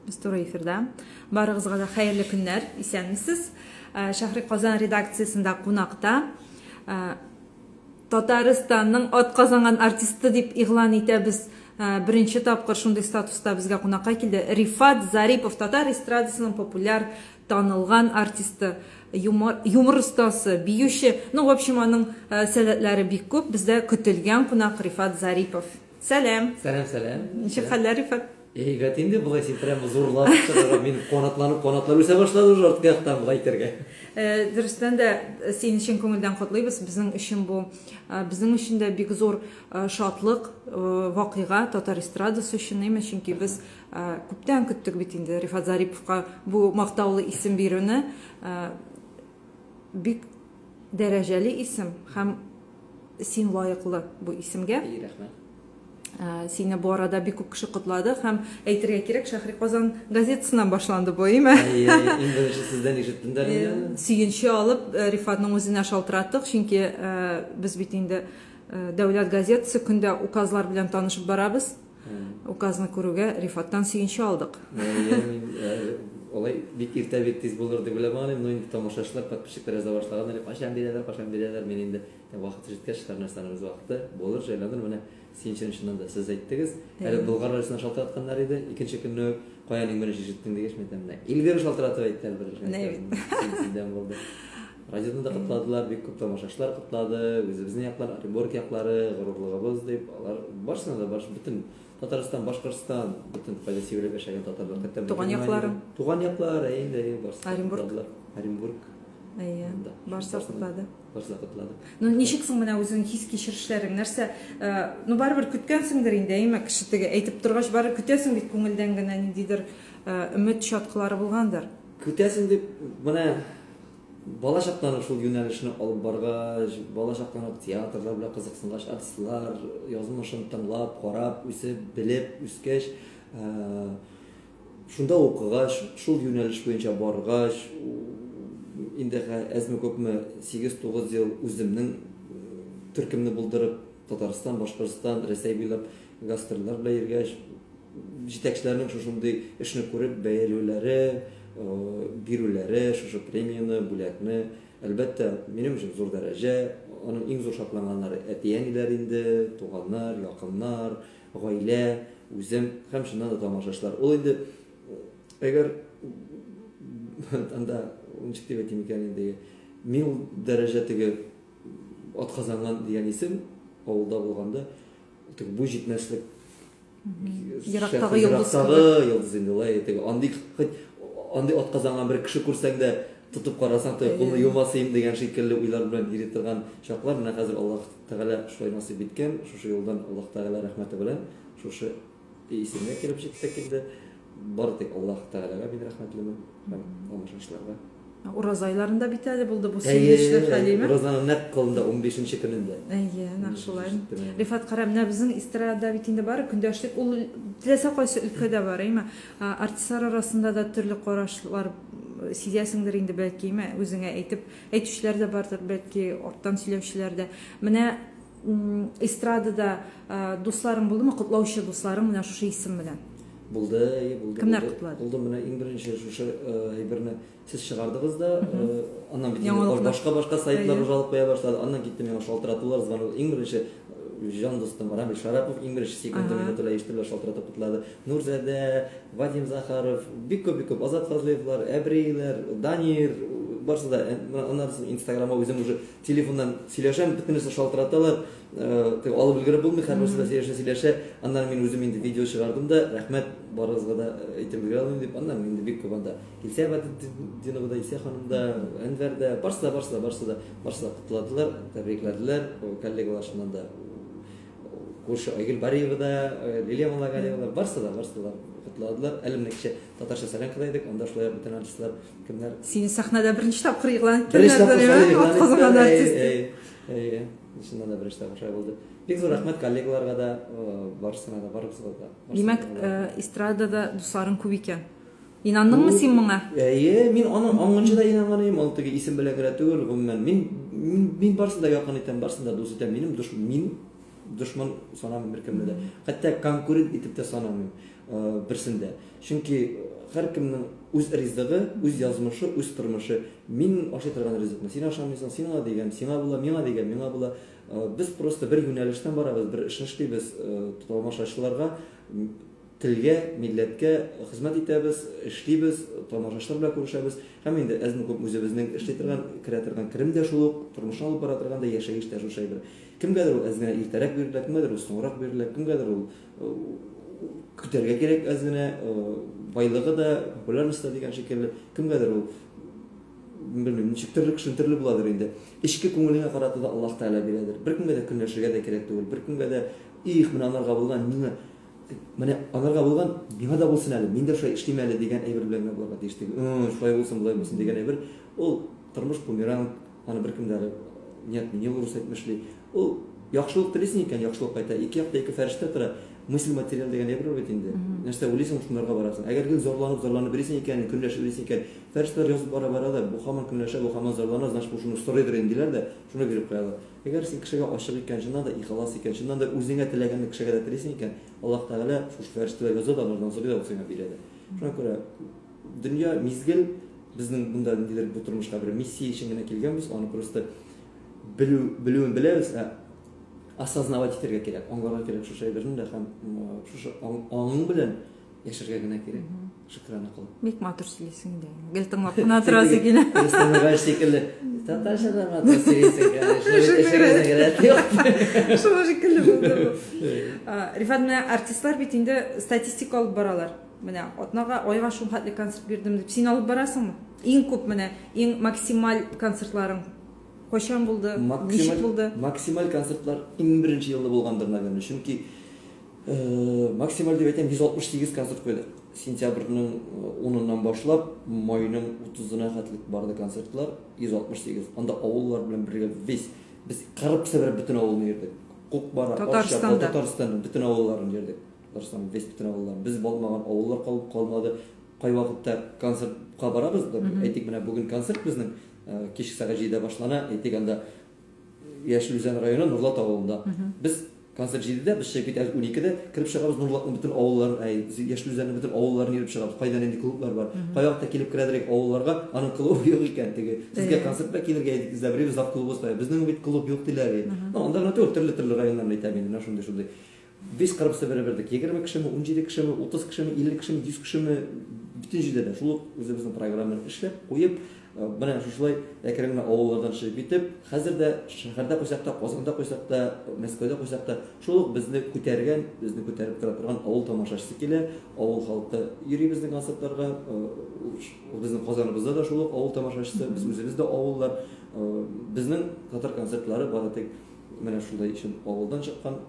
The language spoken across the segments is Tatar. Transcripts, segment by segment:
Biz To'g'ri efirda. Barig'izga da xayrli kunlar, esenmisiz? Shahri Qozon redaksiyasida qonaqda Tataristonning ot qozongan artisti deb e'lon etamiz. Birinchi topqir shunday statusda bizga qonaqqa keldi. Rifat Zaripov Tatar estradasining populyar tanilgan artisti, yumor ustasi, biyushi, в общем, onun sanatlari bek ko'p. Bizda kutilgan qonaq Rifat Zaripov. Selam. Selam. Nechuk hallar Rifat? Gat endi bulay sen prям zo'rlab men qonatlanib o'sa boshladi уже ortga yoqdan qayterga. Durustdan da senin için ko'ngildan qutlaymiz. Bizning uchun da bek zo'r shodlik voqea Tatar estradasi uchun emas, chunki biz ko'pdan kutdik bit endi Rifat Zaripovga bu maqtovli ism beruni. Bek darajali ism ham sen loyiqli bu ismga. Rahmat. Seni bu arada bir ko'p kishi qutladi ham aytishga kerak, Shahri Qozon gazetasidan boshlandi bu, mi? Birinchi sizdan eshitdim-da. Suyunchi olib Rifatning o'zini shaltiratdik, chunki biz bit endi davlat gazetasi kunda ukazlar bilan tanishib boramiz. Ukazni ko'ruvga Rifatdan suyunchi oldik. Olay bek erta tez bo'lar deb bilaman, men endi tomoshachilar, подписчиклар yoza boshlaganlar, qachon beradilar, men endi vaqt yetgach har narsanimiz vaqtida bo'lar, joylandir. Mana Sinchirin shundan da siz aytdingiz. Hali Bulg'ar arasida shaltiratganlar edi. Ikkinchi kuni qo'yaning birinchi eshitdim degach men aytdim. Ilgari shaltiratib aytdilar birinchi. Sinchidan bo'ldi. Radioda da qutladilar, bek ko'p tomoshachilar qutladi. O'zimizning yoqlar, Orенбург yoqlari, g'ururlig'imiz deb, ular boshlanadi, butun Tatariston, Boshqirdiston, butun qayda sevilib yashagan tatarlar qayta tug'an yoqlar, endi Orенбург. Barsa qutladi. Ну, nechiksin mana o'zing his kechirishlaring narsa, baribir kutgansindir endi, kishitiga aytib turg'ach baribir kutasan deb ko'ngildangina nidir umid shodqilari bo'lgandir. Kutasan deb mana bola chaqdan shu yo'nalishni olib borg'ach, bola chaqdan teatrlar bilan qiziqsinlash, artistlar yozmishini tanlab, qarab, o'sib, bilib, o'sgach, shunda o'qig'ach, shu yo'nalish bo'yicha borg'ach, endi azmi ko'pmi 8-9 yil o'zimning turkimni bildirib Tatariston, Boshqirdiston, Rossiya bo'ylab gastrollar bilan yurgach, yetakchilarning shunday ishni ko'rib, bayalulari, birulari, shu premiyani, bulyakni albatta mening uchun zo'r daraja, uning eng zo'r shodlanganlari atiyanilar endi, tug'anlar, yaqinlar, oila, o'zim ham shundan da tomoshachilar. U endi agar anda unchik deb aytaymi ekan endi men darajadagi ot qozongan degan ism ovulda bo'lganda bu yetmaslik yiroqdagi yulduz endi anday ot qozongan bir kishi ko'rsangda tutib qarasang qo'lni yuvmasayim degan shekilli o'ylar bilan yuritilgan chaqlar mana hozir Alloh taolo shunday nasib etgan, shu yo'ldan Alloh taolo rahmati bilan shu ismga kelib chiqdik endi. Bardik Alloh taologa bin rahmatliman ham tomoshachilarga. Uraz aylarında bitadi bo'ldi bu sevinchli halima. Urazning naq qilindi 15-kunida. Naqshlar. Rifat qaramna bizning estrada bitinde bor, kundoshlik ul tilasa qaysi ülkede bor, artistlar arasında da turli qarashlar sezasingdir endi balki, o'zingga aytishlar da bordir balki, ortdan сөйләүчеләр dә. Менә estradada do'stlarim bo'ldimi, qutlovchi do'stlarim mana shu ism bilan. Buldu. Kimler kutladı? Buldu bana en birinci şu birini siz çıkardınız da ondan bitti. Başka saytlar alıp koya başladı. Ondan gittim yana şaltıratılar. En birinci Can dostum Ramil Şarapov en birinci sekunda minutla iştirler şaltıratıp kutladı. Nurzade, Vadim Zakharov, biko Azat Fazlıyevlar, Ebreyler, Danir, barsa da onlar Instagram'a özüm уже telefondan sileşem bitinirse şaltıratılar. Alıp bilgirip bulmuyor, her birisi sileşe. Ondan ben özüm indi video çıkardım da rahmet barazga da eğitim bilgirelim deyip ondan indi biko banda. Kilse bat Dinog'da İsa Hanım'da, Enver'de, barsa kutladılar, tebriklediler. Kollegalar şundan da Ko'rshi Aygul Bariyevda, Liliya Malagaliyevlar barsa da kutladılar. Elimdeki şey Tatarcha salam qilaydik. Onda shular bütün artistlar kimlar? Seni sahnada birinchi topqir yig'lan. Qozongan artist. Shundan da birinchi topqir bo'ldi. Bek zo'r rahmat kollegalarga da, barsına da, baribsizga da. Demak, estradada do'stlaring ko'p ekan. İnandыңмы сен моңа? Men аңынча да инанганым, ал теге исем белән генә түгел, гомумән. Мен барсында якын итәм, барсында дус итәм. Минем дошман санамыйм беркемне дә. Хәтта конкурент итеп тә санамыйм берсендә. Чөнки һәркемнең үз ризыгы, үз язмышы, үз тормышы. Мин ашый торган ризыкны син ашамыйсың, сиңа дигән, сиңа була, миңа дигән, миңа була. Без просто бер юнәлештән барабыз, бер эшне эшлибез, тамашачыларга, телгә, милләткә хезмәт итәбез, эшлибез, тамашачылар белән күрешәбез. Һәм инде әзме күп үзебезнең эшли торган, керә торган керем дә шул ук, тормышны алып бара торганда яшәгеш тә шул шәйбер. Кемгәдер ул әзгенә иртәрәк бирелә, кемгәдер ул соңрак бирелә, кемгәдер ул көтәргә кирәк әзгенә, байлыгы да, популярность да дигән шикелле, кемгәдер ул bilmiyorum, ничек төрле кешенең төрле буладыр инде. Ичке күңеленә карата да Аллаһ Тәгалә бирәдер. Бер кемгә дә көнләшергә дә кирәк түгел. Бер кемгә дә их менә анарга булган, менә анарга булган, миңа да булсын әле, мин дә шулай эшлим әле дигән әйбер белән генә булырга тиеш түгел. Шулай булсын, булай булсын дигән әйбер. Ул тормыш бумеранг, аны бер кемдә нет, мин юл русайт мешли. Ул яхшылык телисен икән, яхшылык кайта. Ике якта ике фәрештә тора. Мысль материал дигән әйбер бит инде. Нәрсә уйлыйсың, шунларга барасың. Әгәр гел зарланып бирсең икән, көнләшеп бирсең икән, фәрештәләр язып бара да, бу һаман көнләшә, бу һаман зарлана, значит, бу шуны сорыйдыр индиләр дә, шуны биреп куялар. Әгәр син кешегә ачык икән, шуннан да ихлас икән, шуннан да үзеңә теләгәнне кешегә дә телисең икән, Аллаһ Тәгалә шушы фәрештәләр язып да, аннан сорый да сиңа бирә дә. Шуңа күрә дөнья мизгел безнең монда ниндидер бу тормышка бер миссия өчен генә килгәнбез, аны просто белүен беләбез, осознавать итәргә кирәк, аңларга кирәк шушы әйберне дә һәм шушы аңың белән яшәргә генә кирәк. Шөкрана кыл. Бик матур сөйлисең дә. Гел тыңлап кына торасы килә. Өстәмә шикелле. Татарча да матур сөйлисең кирәк. Шушы шикелле булды. Рифат, менә артистлар бит инде статистика алып баралар. Менә атнага айга шул хәтле концерт бирдем дип син алып барасыңмы? Иң күп менә, иң максималь концертларың кайчан булды? Ничек булды? Максималь концертлар иң беренче елда булгандыр, наверное. Чөнки максималь дип әйтәм 168 концерт куйдык. Сентябрьнең 10-ннан башлап майның 30-на хәтлек барды концертлар 168. Анда авыллар белән бергә весь без кырып сәбәп бөтен авылны йөрдек. Кукбара, Татарстанның бөтен авылларын йөрдек. Татарстанның весь бөтен авыллар. Без булмаган авыллар калмады. Кай вакытта концертка барабыз да, әйтик менә бүген концерт безнең кичке сәгать 7-дә башлана, әйтик анда Яшелүзән районы Нурлат авылында. Без концерт 7-дә, без чыгып китәбез 12-дә, кирип чыгабыз Нурлатның бөтен авылларын, Яшелүзәннең бөтен авылларын йөреп чыгабыз. Кайдан инде клублар бар. Кай вакытта килеп керәдерик авылларга, аның клубы юк икән теге. Сезгә концертка килергә идек, изләбрибез зав клубы стай. Безнең бит клуб юк диләр. Анда гына төрле районнарны әйтәм инде, шундый. Без кырып сәбәп бердек. 20 кешеме, 17 кешеме, 30 кешеме, 50 кешеме, 100 кешеме бөтен җирдә дә шул үзебезнең программаны эшләп куеп, менә шулай әкрен генә авыллардан чыгып китеп, хәзер дә шәһәрдә куйсак та, Казанда куйсак та, Мәскәүдә куйсак та, шул безне күтәргән, безне күтәреп тора торган авыл тамашачысы килә, авыл халкы йөри безнең концертларга, безнең Казаныбызда да шул авыл тамашачысы, без үзебездә авыллар, безнең татар концертлары бары тик менә шулай өчен авылдан чыккан,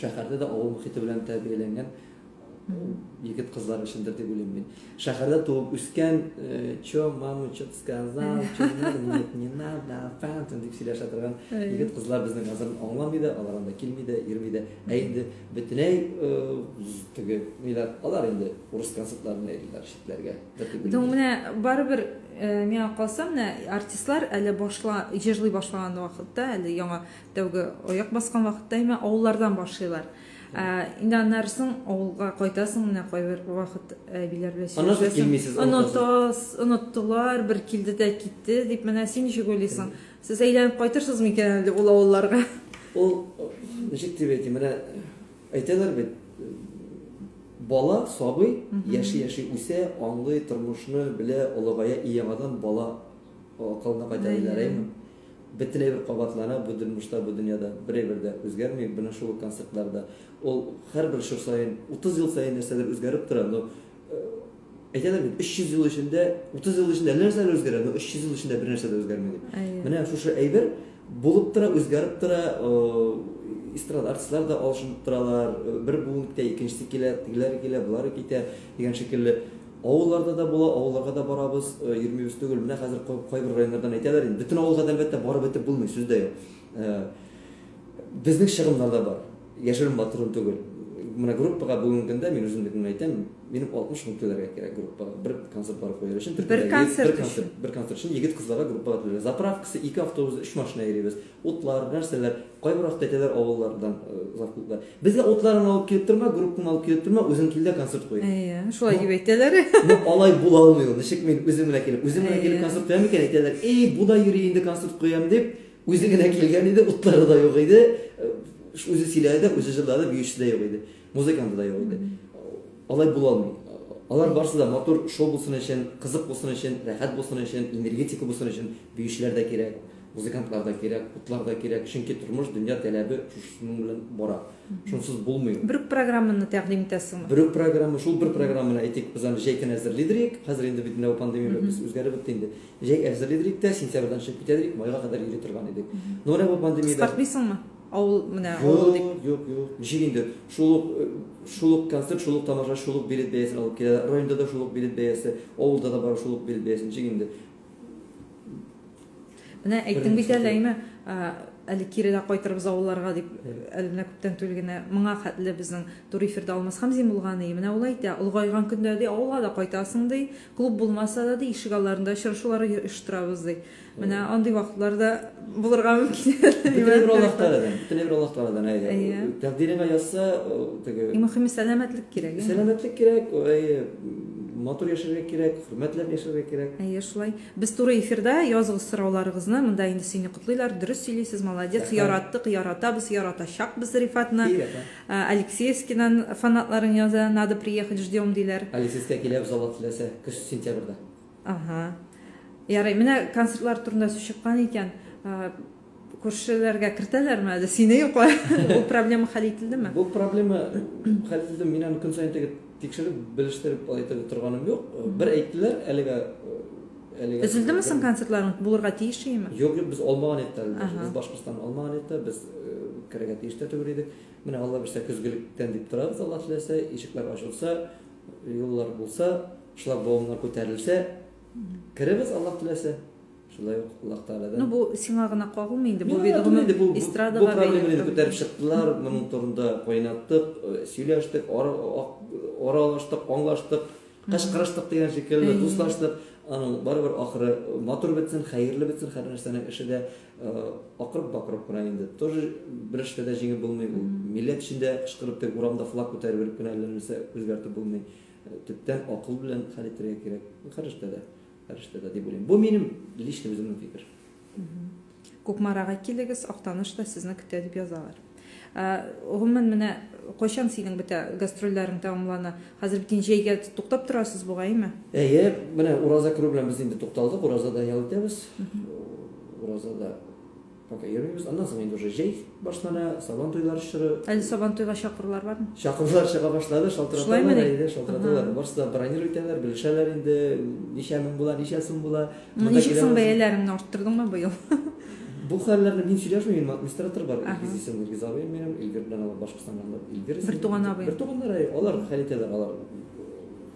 шәһәрдә дә авыл мөхите белән тәрбияләнгән егет кызлар өчендер дип уйлыйм мин. Шәһәрдә туып үскән, чё мама что сказал, чё надо, не надо, фантом дип сөйләшә торган егет кызлар безнең хәзер аңламый да, алар анда килми дә, йөрми дә. Инде бөтенләй теге милар, алар инде урыс концертларын әйтәләр шитләргә. Дәү менә барыбер миңа калса, менә артистлар әле җырлый башлаган вакытта, әле яңа тәүге аяк баскан вакытта имә авыллардан башлыйлар. Инде аннарсын авылга кайтасың, менә кайбер вакыт әбиләр белән сөйләшәсең. Оныттылар, бер килде дә китте дип, менә син ничек уйлыйсың? Сез әйләнеп кайтырсызмы икән әле ул авылларга? Ул ничек дип әйтим, менә әйтәләр бит, бала, сабый, яши үсә, аңлый, тормышны белә, олыгая, яңадан бала акылына кайта диләр. Бөтенләй бер кабатлана бу тормышта, бу дөньяда берәр дә үзгәрми, менә шул концертларда. Ул һәрбер шур сайын, 30 ел сайын нәрсәләр үзгәреп тора. Әйтәләр бит, 300 ел эчендә, 30 ел эчендә нәрсәләр үзгәрә, 300 ел эчендә бер нәрсә дә үзгәрмәде. Менә шушы әйбер булып тора, үзгәреп тора. Эстрада артистлар да алышынып торалар. Бер бүлектә икенчесе килә, тигеләр килә, булар китә дигән шикелле. Авылларда да була, авылларга да барабыз, йөрмибез түгел. Менә хәзер кайбер районнардан әйтәләр инде, бөтен авылга да әлбәттә барып бетеп булмый, сүз дә юк. Безнең чыгымнар да бар. Яшерен батырым түгел. мына группага бүгүнкү күндө мен өзүмдүкүн айтам, менин 60 миң төлөргө керек группага. Бир концерт барып коюлар үчүн. Бир концерт үчүн 2 кызларга группага төлөйбүз. Заправкасы 2 автобус, 3 машина эребиз. Утлар, нерселер, кайбир вакытта айталар авыллардан завклуктар. Бизге утларын алып келип турма, группаны алып келип турма, өзүң кел да концерт кой. Шулай дип әйтәләр. Алай була алмыйм. Ничек мен өзүм менен келип концерт коям икән әйтәләр. Бу да йөрөйүндө концерт коям дип, өзү генә килгән иде, утлары да юк иде. Өзү сөйләде, өзү җырлады, биючесе дә юк иде. Музыканты да юк иде. Алай була алмый. Алар барсы да мотор шоу булсын өчен, кызык булсын өчен, рәхәт булсын өчен, энергетика булсын өчен биючеләр дә кирәк, музыкантлар да кирәк, утлар да кирәк. Чөнки тормыш, дөнья таләбе шуның белән бара. Шунсыз булмый. Бер программаны тәкъдим итәсеңме? Бер программа, шул бер программаны әйтик, без аны җәй көне әзерлидек. Хәзер инде бит менә пандемия без үзгәреп бетте инде. Җәй әзерлидек тә сентябрьдән чыгып китәдек, майга кадәр йөри торган идек. Но менә бу пандемиядә Спартмисыңмы? Авыл менә авыл дип. Юк. Ничек инде шулук концерт, шулук тамаша, шулук билет бәясен алып килә. Районда да шулук билет бәясе, авылда да бар шулук билет бәясе. Ничек инде. Менә әйттең бит әле, әле киредә кайтырбыз авылларга дип, әле менә күптән түлгенә моңа хәтле безнең тур эфирдә алмас Хамзин булган иде. Менә ул әйтә, улгайган көндә ди авылга да кайтасың ди, клуб булмаса да ди ишек алларында очрашулар оештырабыз ди. Менә андый вакытларда булырга мөмкин. Бүтән бер Аллаһ Тааладан әйе. Тәкъдиреңә язса, теге Мөһим сәламәтлек кирәк. Сәламәтлек кирәк, матур яшәргә кирәк, хөрмәтләп яшәргә кирәк. Шулай. Без тур эфирдә язгы сорауларыгызны монда инде сине котлыйлар, дөрес сөйлисез, молодец, яраттык, яратабыз, яратачакбыз Рифатны. Алексеевскидан фанатларың яза, надо приехать, ждем диләр. Алексеевскә киләбез Алла теләсә, көз сентябрьдә. Ярый, менә концертлар турында сүз чыккан икән. Күршеләргә кертәләрме әле сине юк? Бу проблема хәл ителдеме? Бу проблема хәл ителде. Мин аны көн саен тикшереп, белештереп әйтеп торганым юк. Бер әйттеләр, әлегә Üzüldеме соң концертларың булырга тиеш име? Юк, без алмаган әйттеләр. Без Башкортстан алмаган әйтте, без керергә тиеш тә түгел идек. Менә Алла берсә көзгелектән дип торабыз, Алла теләсә, ишекләр ачылса, юллар булса, шлагбаумнар күтәрелсә, керебез Алла теләсә. Шулай ук Аллаһ Тааладан. Бу сиңа гына кагылмый инде, бу бит эстрадага проблеманы күтәреп чыктылар, моның турында кайнаттык, сөйләштек, аралаштык, аңлаштык, кычкырыштык дигән шикелле, дуслаштык. Аның барыбер ахыры матур бетсен, хәерле бетсен, һәр нәрсәнең эше дә акырып-бакырып кына инде. Тоже бер эштә дә җиңел булмый. Милләт эчендә кычкырып тик урамда флаг күтәреп кенә нәрсә үзгәртеп булмый. Төптән акыл белән хәл итәргә кирәк. Һәр эштә дә дип уйлыйм. Бу минем личный үземнең фикер. Күкмарага килегез, Актаныш та сезне көтә дип язалар. Гомумән менә кайчан синең бетә гастрольләрең тәмамлана? Хәзер бит җәйгә туктап торасыз бугаймы? Менә Ураза керү белән без инде тукталдык. Уразада ял итәбез. Уразада пока йөрмибез. Аннан соң инде уже җәй башлана, сабан туйлары чоры. Әле сабан туйга чакырулар бармы? Чакырулар чыга башлады, шалтыраталар. Барсы да бронировать итәләр, белешәләр инде, ничә мең була, ничә сум була. Ничек соң бәяләреңне арттырдыңмы быел? Бу хәлләрне мин сөйләшмим, минем администратор бар, Гизисем Гизавый менем, Илгир белән алар Башкортстаннан Илгир. Бер туган абый. Бер туганнар, алар хәл итәләр, алар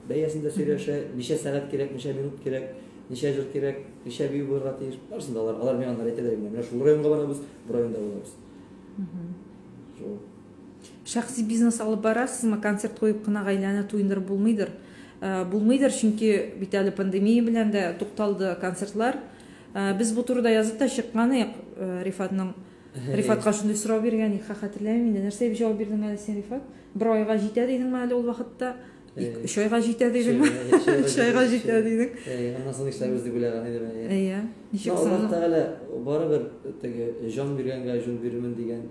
бәясендә сөйләшә, ничә сәгать кирәк, ничә минут кирәк, ничә җыр кирәк, ничә бию булырга тиеш. Барсында алар миңа аны әйтәләр, менә шул районга барабыз, бу районда булабыз. Шәхси бизнес алып барасызмы? Концерт куеп кына гаиләне туендырып булмыйдыр. Булмыйдыр, чөнки бит әле пандемия белән дә тукталды концертлар. Без бу турыда язып та чыккан идек. Рифатка шундый сорау биргән идек, хәтерләмим инде. Нәрсә дип җавап бирдең әле син, Рифат? Бер айга җитә дидеңме әле ул вакытта? 3 айга җитә дидеңме? 3 айга җитә дидең. Аннан соң эшләбез дип уйлаган идем. Ничек соң? Аллаһ Тәгалә барыбер теге җан биргәнгә җан бирмен дигән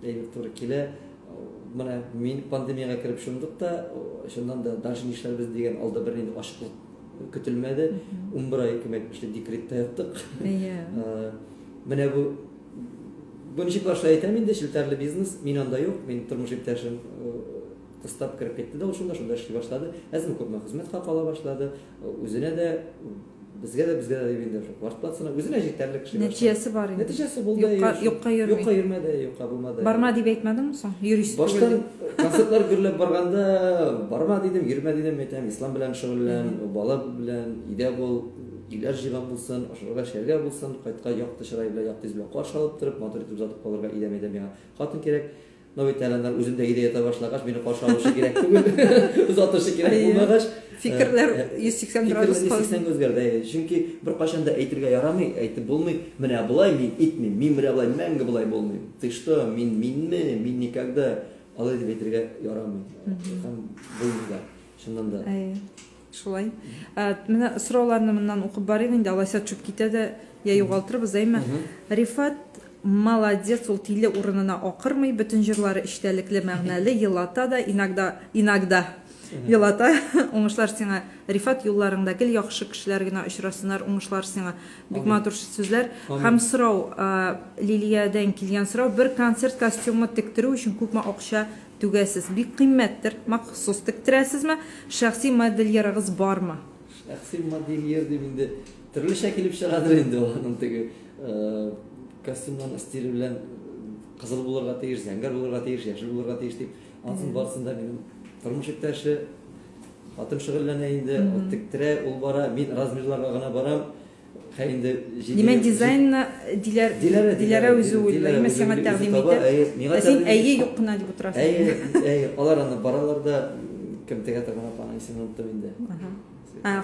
әйтеп туры килә. Менә мин пандемияга кирип шундык та, шуннан да дальше нишләрбез дигән алда бер инде ачыклык көтелмәде. 11 ай көмәк декретта яттык. Менә бу ничек башлай әйтәм инде, шелтәрле бизнес, мин анда юк, мин тормыш иптәшем тыстап кирип китте дә, ул шунда эшли башлады. Әзме күпме хезмәт кала башлады. Үзенә дә безгә дә дип инде квартплатасына үзенә җитәрлек эшли башлады. Нәтиҗәсе бар инде. Нәтиҗәсе булды. Юкка йөрмәде, юкка булмады. Барма дип әйтмәдеңме соң? Юрист түгел. Баштан концертлар гөрләп барганда барма дидем, йөрмә дидем, әйтәм, ислам белән шөгыльлән, бала белән идә бул, иләр җыйган булсын, ашарга шәргә булсын, кайтка якты чырай белән, якты белән каршы алып торып, матур итеп узатып калырга идәм миңа. Хатын кирәк. но бит алар үзендә идея таба башлагач, мине каршы алышы кирәк түгел. Узатышы кирәк булмагач, Фикерләр 180 градус фикерләр 180 үзгәрде. Чөнки бер кашан да әйтергә ярамый, әйтеп булмый. Менә булай мин итмим, мин менә булай мәңге булай булмый. Ты что, минме, мин никогда алай дип әйтергә ярамый. Һәм булмый да. Шуннан да. Шулай. Менә сорауларны моннан укып барыйк инде, алайса төшеп китә дә, я югалтырбыз, әйме. Рифат молодец, ул тиле урынына акырмый, бөтен җырлары эчтәлекле, мәгънәле, елата да, иногда елата. Уңышлар сиңа. Рифат, юлларыңда гел яхшы кешеләр генә очрасыннар, уңышлар сиңа. Бик матур сүзләр. Һәм сорау, Лилиядән килгән сорау, бер концерт костюмы тектерү өчен күпме акча түгәсез? Бик кыйммәттер. Махсус тектерәсезме? Шәхси модельерыгыз бармы? Шәхси модельер дип инде төрлечә килеп чыгадыр инде аның теге костюмнан стиле белән кызыл булырга тиеш, зәңгәр булырга тиеш, яшел булырга тиеш дип атын барсында минем тормыш иптәше хатын шөгыльләнә инде, тектерә, ул бара, мин размерларга гына барам. Инде Димәк дизайнны диләрә үзе уйлый, мәсәлән тәкъдим итә. Син әйе юк кына дип утырасың. Алар аны бараларда кем театр гына паны исемен уттым инде.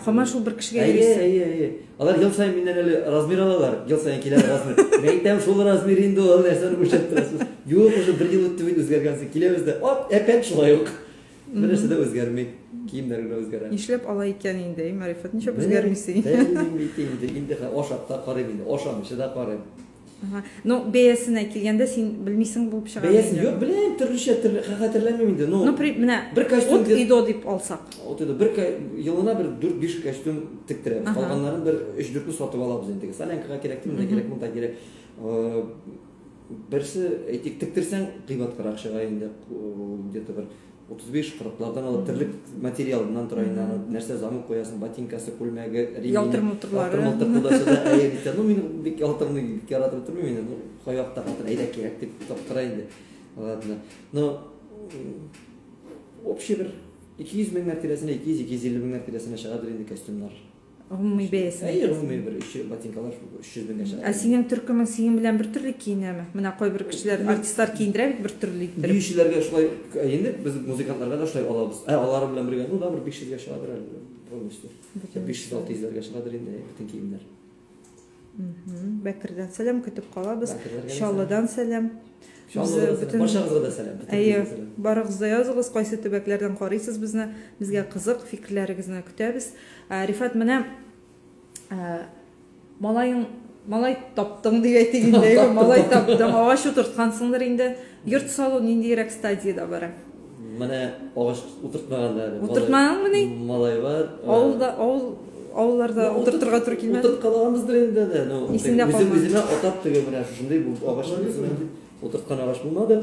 Хама шул бер кешегә йөрисең. Алар ел сайын миннән әле размер алалар. Ел сайын килә размер. Мен әйтәм шул размер инде ул нәрсәне күрсәтеп торасыз. Юк, уже бер ел үтте бит үзгәргәнсе. Киләбез дә, оп, әпәт шулай ук. Бер нәрсә дә үзгәрми. Киемнәр генә үзгәрә. Нишләп алай икән инде, Марифат, ничә үзгәрмисең? Инде ашап та карыйм инде, ашамыйча да карыйм. Ну, бәясенә килгәндә син белмисең булып чыга. Бәясен юк, беләм, төрлечә хәтерләмим инде. Ну, менә бер костюм идо дип алсак. Бер елына бер 4-5 костюм тектерәбез. Калганнарын бер 3-4 сатып алабыз инде. Салянкага кирәк, монда кирәк, монда кирәк. Берсе әйтик тектерсәң, кыйммәткәрәк чыга инде. Где-то бер 35-40-лардан алып төрле материалдан тора инде. Нәрсә замок куясың, ботинкасы, күлмәге, ремень. Ялтырмырлары. Ну, мин бик ялтырны яратып тормыйм инде. Ну, каякта хатын әйдә кирәк дип таптыра инде. Ладно. Но общий бер 200 мең мәртәбәсенә, 200-250 мең мәртәбәсенә чыгадыр инде костюмнар. Гомуми бәясенә. Гомуми бер ботинкалар 300 меңгә чыга. Синең төркемең синең белән бер төрле киенәме? Менә кайбер кешеләр артистлар киендерә бит бер төрле итеп. Биючеләргә шулай инде без музыкантларга да шулай алабыз. Алар белән бергә, ну да бер 500 гә чыгадыр әле. Полностью. 500-600 чыгадыр инде бөтен киемнәр. Бәкердән сәлам көтеп калабыз. Шаллыдан сәлам. Баршагызга да сәлам. Барыгыз да языгыз, кайсы төбәкләрдән карыйсыз безне. Безгә кызык, фикерләрегезне көтәбез. Рифат, менә малай таптың дип әйтик инде. Малай таптың, агач утырткансыңдыр инде. Йорт салу ниндирәк стадияда бара? Менә агач утыртмаганда. Утыртмагаңмы ни? Малай бар. Авылларда утыртырга туры килмәде. Утыртып калганбыздыр инде дә. Үземә атап теге менә шундый бу агач утырткан агач булмады.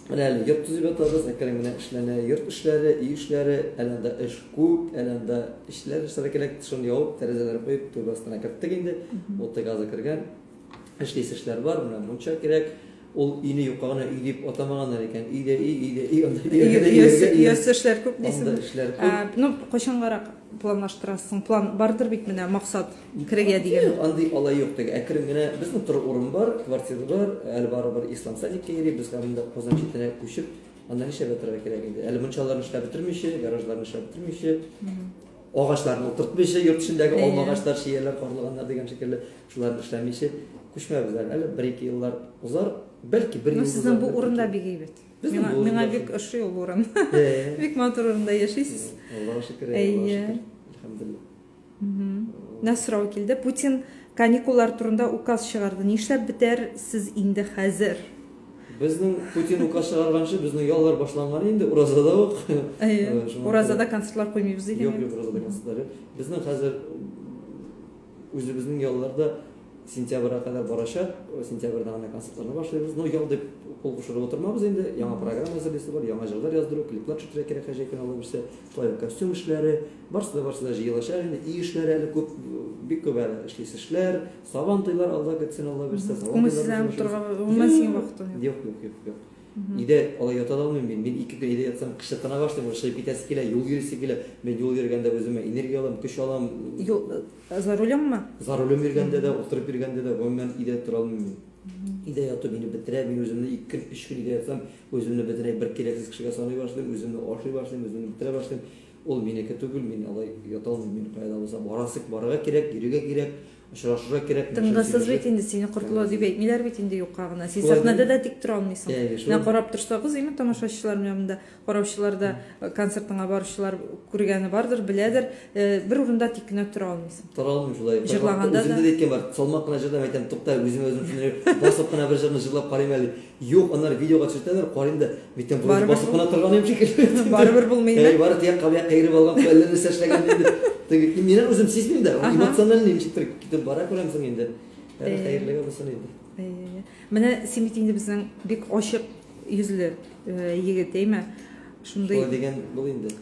Менә әле йорт төзеп ятабыз, әкрен генә эшләнә, йорт эшләре, үй эшләре, әлендә эш күп, әлендә эшләр эшләргә шуны ябып, тәрәзәләр куеп, төбәстенә киттек инде. Ул газы кергән. Эшләр эшләр бар, менә мунча кирәк. Ул ине юккагына үй дип атамаганнар икән. Өйдә эшләр күп дисең. Ну, кайчангарак планлаштырасың? План бардыр бит менә максат кирәгә дигән. Андый алай юк теге. Әкрен генә безнең тор урын бар, квартира бар, әле барыбер ислам садикка йөри, без һәмдә Казан читенә күчеп, аннан эшләп торырга кирәк инде. Әле мунчаларны эшләп бетермичә, гаражларны эшләп бетермичә, агачларны утыртмыйча, йорт эчендәге алма агачлар, шияләр карлыганнар дигән шикелле, шуларны эшләмичә күчмәбез әле 1-2 еллар узар, бәлки 1 ел. Сезнең бу урында бик әйбәт. Миңа бик ошый ул урын. Бик матур урында яшисез. Аллаһка шөкер. Әлхәмдулилlah. Насрау килде. Путин каникуллар турында указ чыгарды. Нишләп бетәр сез инде хәзер? Безнең Путин указ чыгарганчы безнең яллар башланган инде, уразада ук. Уразада концертлар куймыйбыз диген. Юк, уразада концертлар. Безнең хәзер үзебезнең ялларда сентябрьгә кадәр барачак, сентябрьдә гына концертларны башлыйбыз. Ну, ял дип кул кушырып отырмабыз инде. Яңа программа әзерләсе бар, яңа җырлар яздыру, клиплар төшерә кирәк хәҗәкән алып берсе, шулай костюм эшләре, барсы да җыелыша инде, үй эшләре әле күп, бик күп әле эшлисе эшләр, сабан туйлар алда кетсен алла берсе, сабан туйлар. Юк. Иде алай ята да алмыйм мин. Мин 2 көн иде ятсам, кышы тына башлыйм, шуй питәсе килә, юл йөрисе килә. Мен юл йөргәндә үземә энергия алам, көч алам. За рулемме? За рулем йөргәндә дә, утырып йөргәндә дә, гомумән иде тора алмыйм. идея то мені бітіре, мен өзімді 2-3 күн идея айтсам, өзімді бітіре бір керексіз кішіге санай башлайым, өзімді ашай башлайым, өзімді бітіре башлайым. Ол менікі түгіл, мен алай ята алмайм, мен қайда болса бараға керек, йөрүгә керек, очрашырга керек. Тыңгысыз бит инде сине куртулуу дип әйтмиләр бит инде юкка сен сахнада да тик тора алмыйсың. Менә карап торсагыз, эми тамашачылар менән монда караучылар да концертыңа баручылар күргәне бардыр, беләдер. Бер урында тик кенә тора алмыйсың. Тора алмыйм шулай. Җырлаганда да. Үземдә әйткән бар, салмак кына җырдам әйтәм, тукта, өзем шуны басып кына бер җырны җырлап карыйм әле. Юк, аннар видеога төшерәләр, карыйм да, битен бурып басып кына торган идем шикелле. Барыбер булмый инде. Бары тияк кабя кайрып алган көлләрне сәшләгән инде. Теге менә үзем сизмим дә, эмоциональ ничектер китеп бара күрәмсең инде. Хәерлегә булсын инде. Менә син бит инде безнең бик ачык йөзле егет, әйме? Шундый. Шулай дигән бул инде.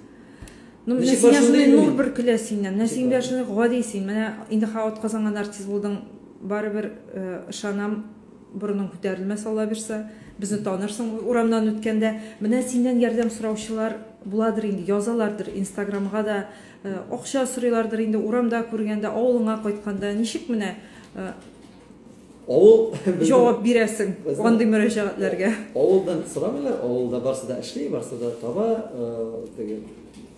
Ну, менә син нур бер көлә синнән. Менә син дә шуны гади син. Менә инде хават казанган артист булдың. Барыбер ышанам, борының күтәрелмәс Алла бирсә, безне танырсың урамнан үткәндә. Менә синнән ярдәм сораучылар буладыр инде, язалардыр Инстаграмга да, акча сорыйлардыр инде урамда күргәндә, авылыңа кайтканда. Ничек менә Авыл җавап бирәсең андый мөрәҗәгатьләргә? Авылдан сорамыйлар, авылда барсы да эшли, барсы да таба, теге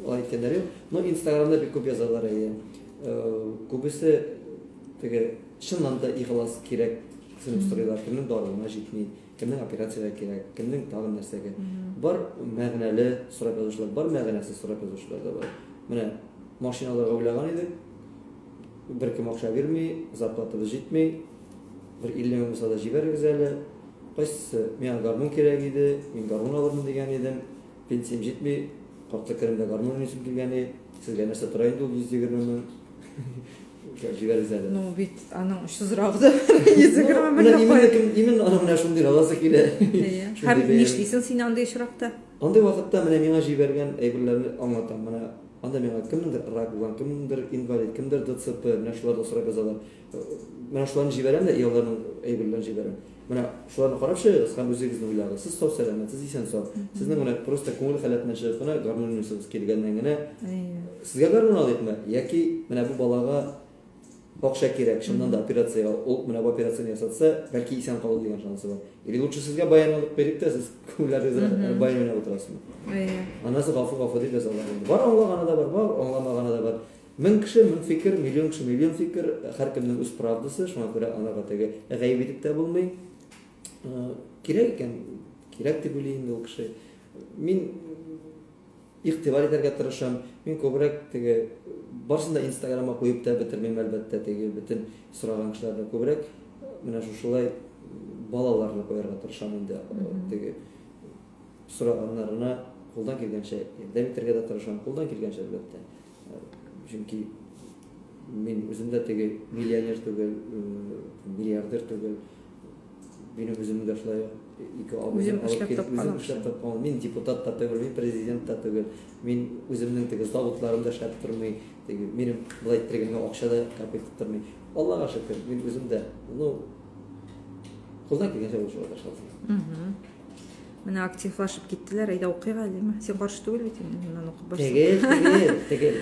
айтканнар юк. Но Инстаграмда бик күп язалар әйе. Күбесе теге чыннан да ихлас кирәк сынып сорыйлар, кемнең даруына җитми, кемнең операциягә кирәк, кемнең тагын нәрсәгә. Бар мәгънәле сорап язучылар, бар мәгънәсез сорап язучылар да бар. Менә машиналарга уйлаган идек. Беркем акча бирми, зарплатабыз җитми. Bir 50 мең булса да җибәрегез әле. Кайсы миңа гармун кирәк иде, мин гармун алырмын дигән идем. Пенсиям җитми, картлыкымда гармун уйныйсым килгән иде. Сезгә нәрсә тора инде ул 120 мең. Җибәрегез әле. Ну бит аның шузрагы 120 мең. Именно аның менә шундый аласы килә. Һәм нишлисең син андый очракта? Андый вакытта менә миңа җибәргән әйберләрне аңлатам. Менә анда миңа кемнеңдер рак булган, кемнеңдер инвалид, кемдер ДЦП, менә шуларда сорап язалар. Менә шуларны җибәрәм дә, ялларның әйберләрен җибәрәм. Менә шуларны карап чыгыгыз һәм үзегезне уйлагыз. Сез сау сәламәт, сез исән сау. Сезнең менә просто күңел халәтеннән чыгып кына гармун уйныйсыз килгәннән генә. Сезгә гармун алыйкмы? Яки менә бу балага акча кирәк, шуннан да операциягә, ул менә бу операцияны ясатса, бәлки исән калыр дигән шансы бар. Или лучше сезгә баян алып берик тә, сез күңелләрегезне баян уйнап утырасызмы? Анасы гафу дип язалар инде. Бар аңлаганы да бар, аңламаганы да бар. 1000 кеше 1000 фикер, миллион кеше миллион фикер, һәркемнең үз правдасы, шуңа күрә анага теге гаип итеп тә булмый. Кирәк икән, кирәк дип уйлый инде ул кеше. Мин игътибар итәргә тырышам. Мин күбрәк теге барсын да Инстаграмга куеп та бетермим әлбәттә, теге бөтен сораган кешеләрне күбрәк менә шулай балаларны куярга тырышам инде. Теге сораганнарына кулдан килгәнчә ярдәм итәргә дә тырышам, кулдан килгәнчә әлбәттә. Чөнки мин үземдә теге миллионер түгел, миллиардер түгел. Минем үземдә шулай ике Үзем эшләп тапкан. Мин депутат та түгел, мин президент та түгел. Мин үземнең теге заводларымда эшләп тормый, теге минем булай иттергәнгә акча да капит тормый. Аллага шөкер, мин үземдә, ну кулдан килгәнчә булышырга тырышам. Менә активлашып киттеләр, әйдә укыйга әлеме? Син каршы түгел бит инде, моннан укып Теге.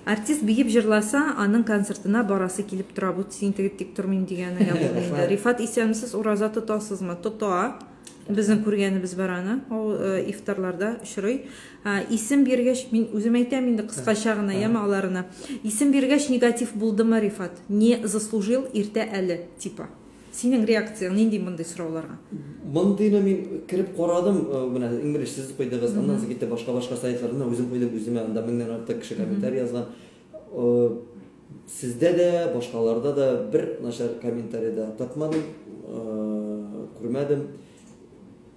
Артист биеп җырласа, аның концертына барасы килеп тора. Бу син теге тик тормыйм дигәнегә булды инде. Рифат исәнсез ураза тотасызмы? Тота. Безнең күргәнебез бар аны. Ул ифтарларда очрый. Исем биргәч, мин үзем әйтәм инде кыскача гына яма аларына. Исем биргәч негатив булдымы Рифат? Не заслужил иртә әле типа. Синең реакцияң нинди мондай сорауларга? Мондыйны мин кирип карадым, менә инглиш сез куйдыгыз, аннан соң китте башка сайтларына үзем куйдым, үземә анда 1000дән артык кеше комментарий язган. Сездә дә, башкаларда да бер начар комментарий да тапмадым, күрмәдем.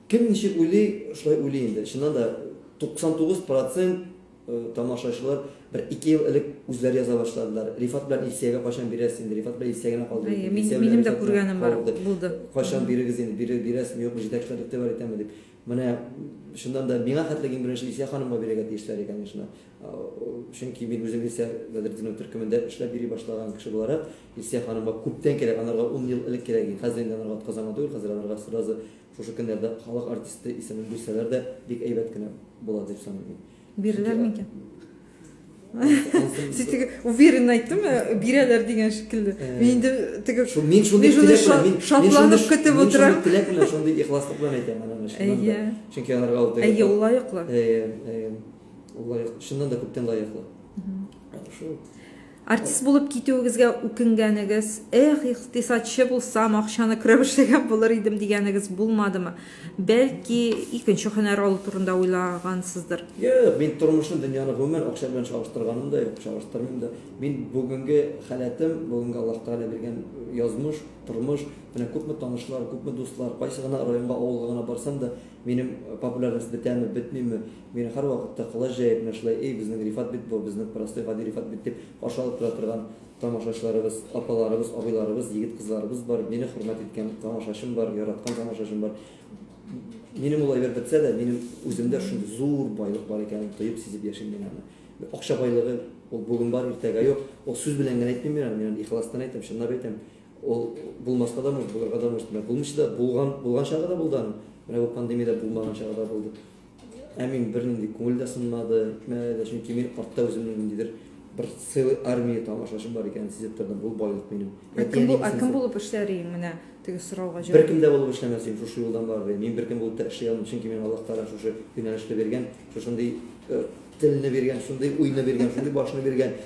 Кем ничек уйлый, шулай уйлый инде. Шуннан да 99% тамашачылар bir 2 ел элек үзләре яза башладылар. Рифат белән Илсиягә кашан бирәсез инде? Рифат белән Илсиягә калды. Минем дә күргәнем бар булды. Кашан бирегез инде? Бирәсезме, юкмы, җитәкчеләр игътибар итәме дип. Менә шуннан да миңа хәтлеген беренче Илсия ханымга бирергә тиешләр икән, конечно. Чөнки мин үзем Илсия Бәдретдинов төркемендә эшләп бирә башлаган кеше буларак, Илсия ханымга күптән кирәк, анарга 10 ел элек кирәк иде. Хәзер инде анарга казанган түгел, хәзер анарга сразу шушы көннәрдә халык артисты исемен бирсәләр дә бик әйбәт кенә була дип саныйм. Биреләр микән? Сен теге уверен айттым, бирәләр дигән шикелле. Мин инде теге Мен шундый шатланып көтеп утырам. Теләк белән шундый ихласлык белән әйтәм аны шуннан. Чөнки аларга ул Әйе, ул лайыклы. Ул лайыклы. Шуннан да күптән лайыклы. Шул. Артист булып китүегезгә үкенгәнегез, икътисадчы булсам, акчаны күрә эшләгән булыр идем дигәнегез булмадымы? Бәлки икенче һөнәр алу турында уйлагансыздыр. Юк, мин тормышны, дөньяны гомумән акча белән чагыштырганым да юк, чагыштырмыйм да. Мин бүгенге хәләтем, бүгенге Аллаһ Тәгалә биргән язмыш, тормыш, менә күпме танышлар, күпме дуслар, кайсы гына районга, авылга гына барсам да, минем популярность бетәме, бетмиме, мине һәр вакытта кылай җәеп нәрсәләр, безнең Рифат бит бу, безнең простой гади Рифат бит дип ашалып тора торган тамашачыларыбыз, апаларыбыз, абыйларыбыз, егет кызларыбыз бар, мине хөрмәт иткән тамашачым бар, яраткан тамашачым бар. Минем улай бер бетсә дә, минем үземдә шундый зур байлык бар икәнен тоеп сизеп яшим мин аны. Акча байлыгы ул бүген бар, иртәгә юк. Ул сүз белән генә әйтмим мин аны, мин ихластан әйтәм, чынлап әйтәм. Ул булмаска да мөш, булырга да мөш. Булмыйча да булган чагы да булды аны. Менә бу пандемиядә булмаган чагы да булды. Мин бернинди күңел дә сынмады, чөнки мин артта үземнең ниндидер bir сыйлы армия тамашачым бар икәнен сизеп тордым. Бу байлык минем. Кем булып эшләри менә теге сорауга җавап? Беркем дә булып эшләмәсен, шушы юлдан бар. Мин беркем булып та эшли алмыйм, чөнки мин Аллаһ Тәгалә шушы юнәлешне биргән, шушындый телне биргән, шундый уйны биргән, шундый башны биргән.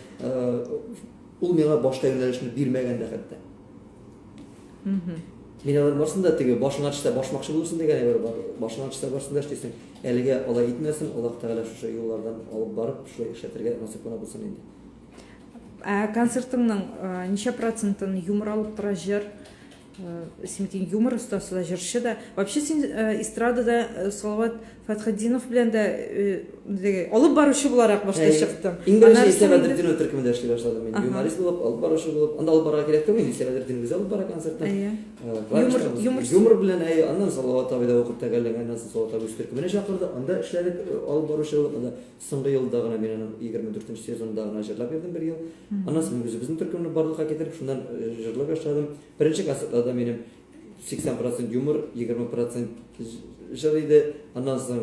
Ул миңа башка юнәлешне бирмәгән дә хәтта. Мин алар барсында теге башыңа төшсә башмакчы булырсың дигән әйбер бар. Башыңа төшсә барсында эшлисең. Әлегә алай итмәсен, Аллаһ Тәгалә шушы юллардан алып барып, шулай эшләтергә насыйп кына булсын инде. Концертыңның ничә процентын юмор алып тора җыр? Син юмор остасы да, җырчы да. Вообще син эстрадада Салават Фатхетдинов белән дә алып баручы буларак башта чыктың. Иң беренче Исәбәдетдин төркемендә эшли башладым мин. Юморист булып, алып баручы булып, анда алып барырга кирәк түгел, Исәбәдетдин үзе алып бара концертны. Юмор белән аннан Салават абый да укып тәгәрләгәннән соң Салават абый төркеменә чакырды. Анда эшләдек, алып баручы булып, анда соңгы елда гына мин аның 24нче сезонда гына җырлап бирдем бер ел. Аннан соң үзебезнең төркемне барлыкка китереп, шуннан җырлап башладым. Беренче концертта минем 80% юмор, 20% җыр иде. Аннан соң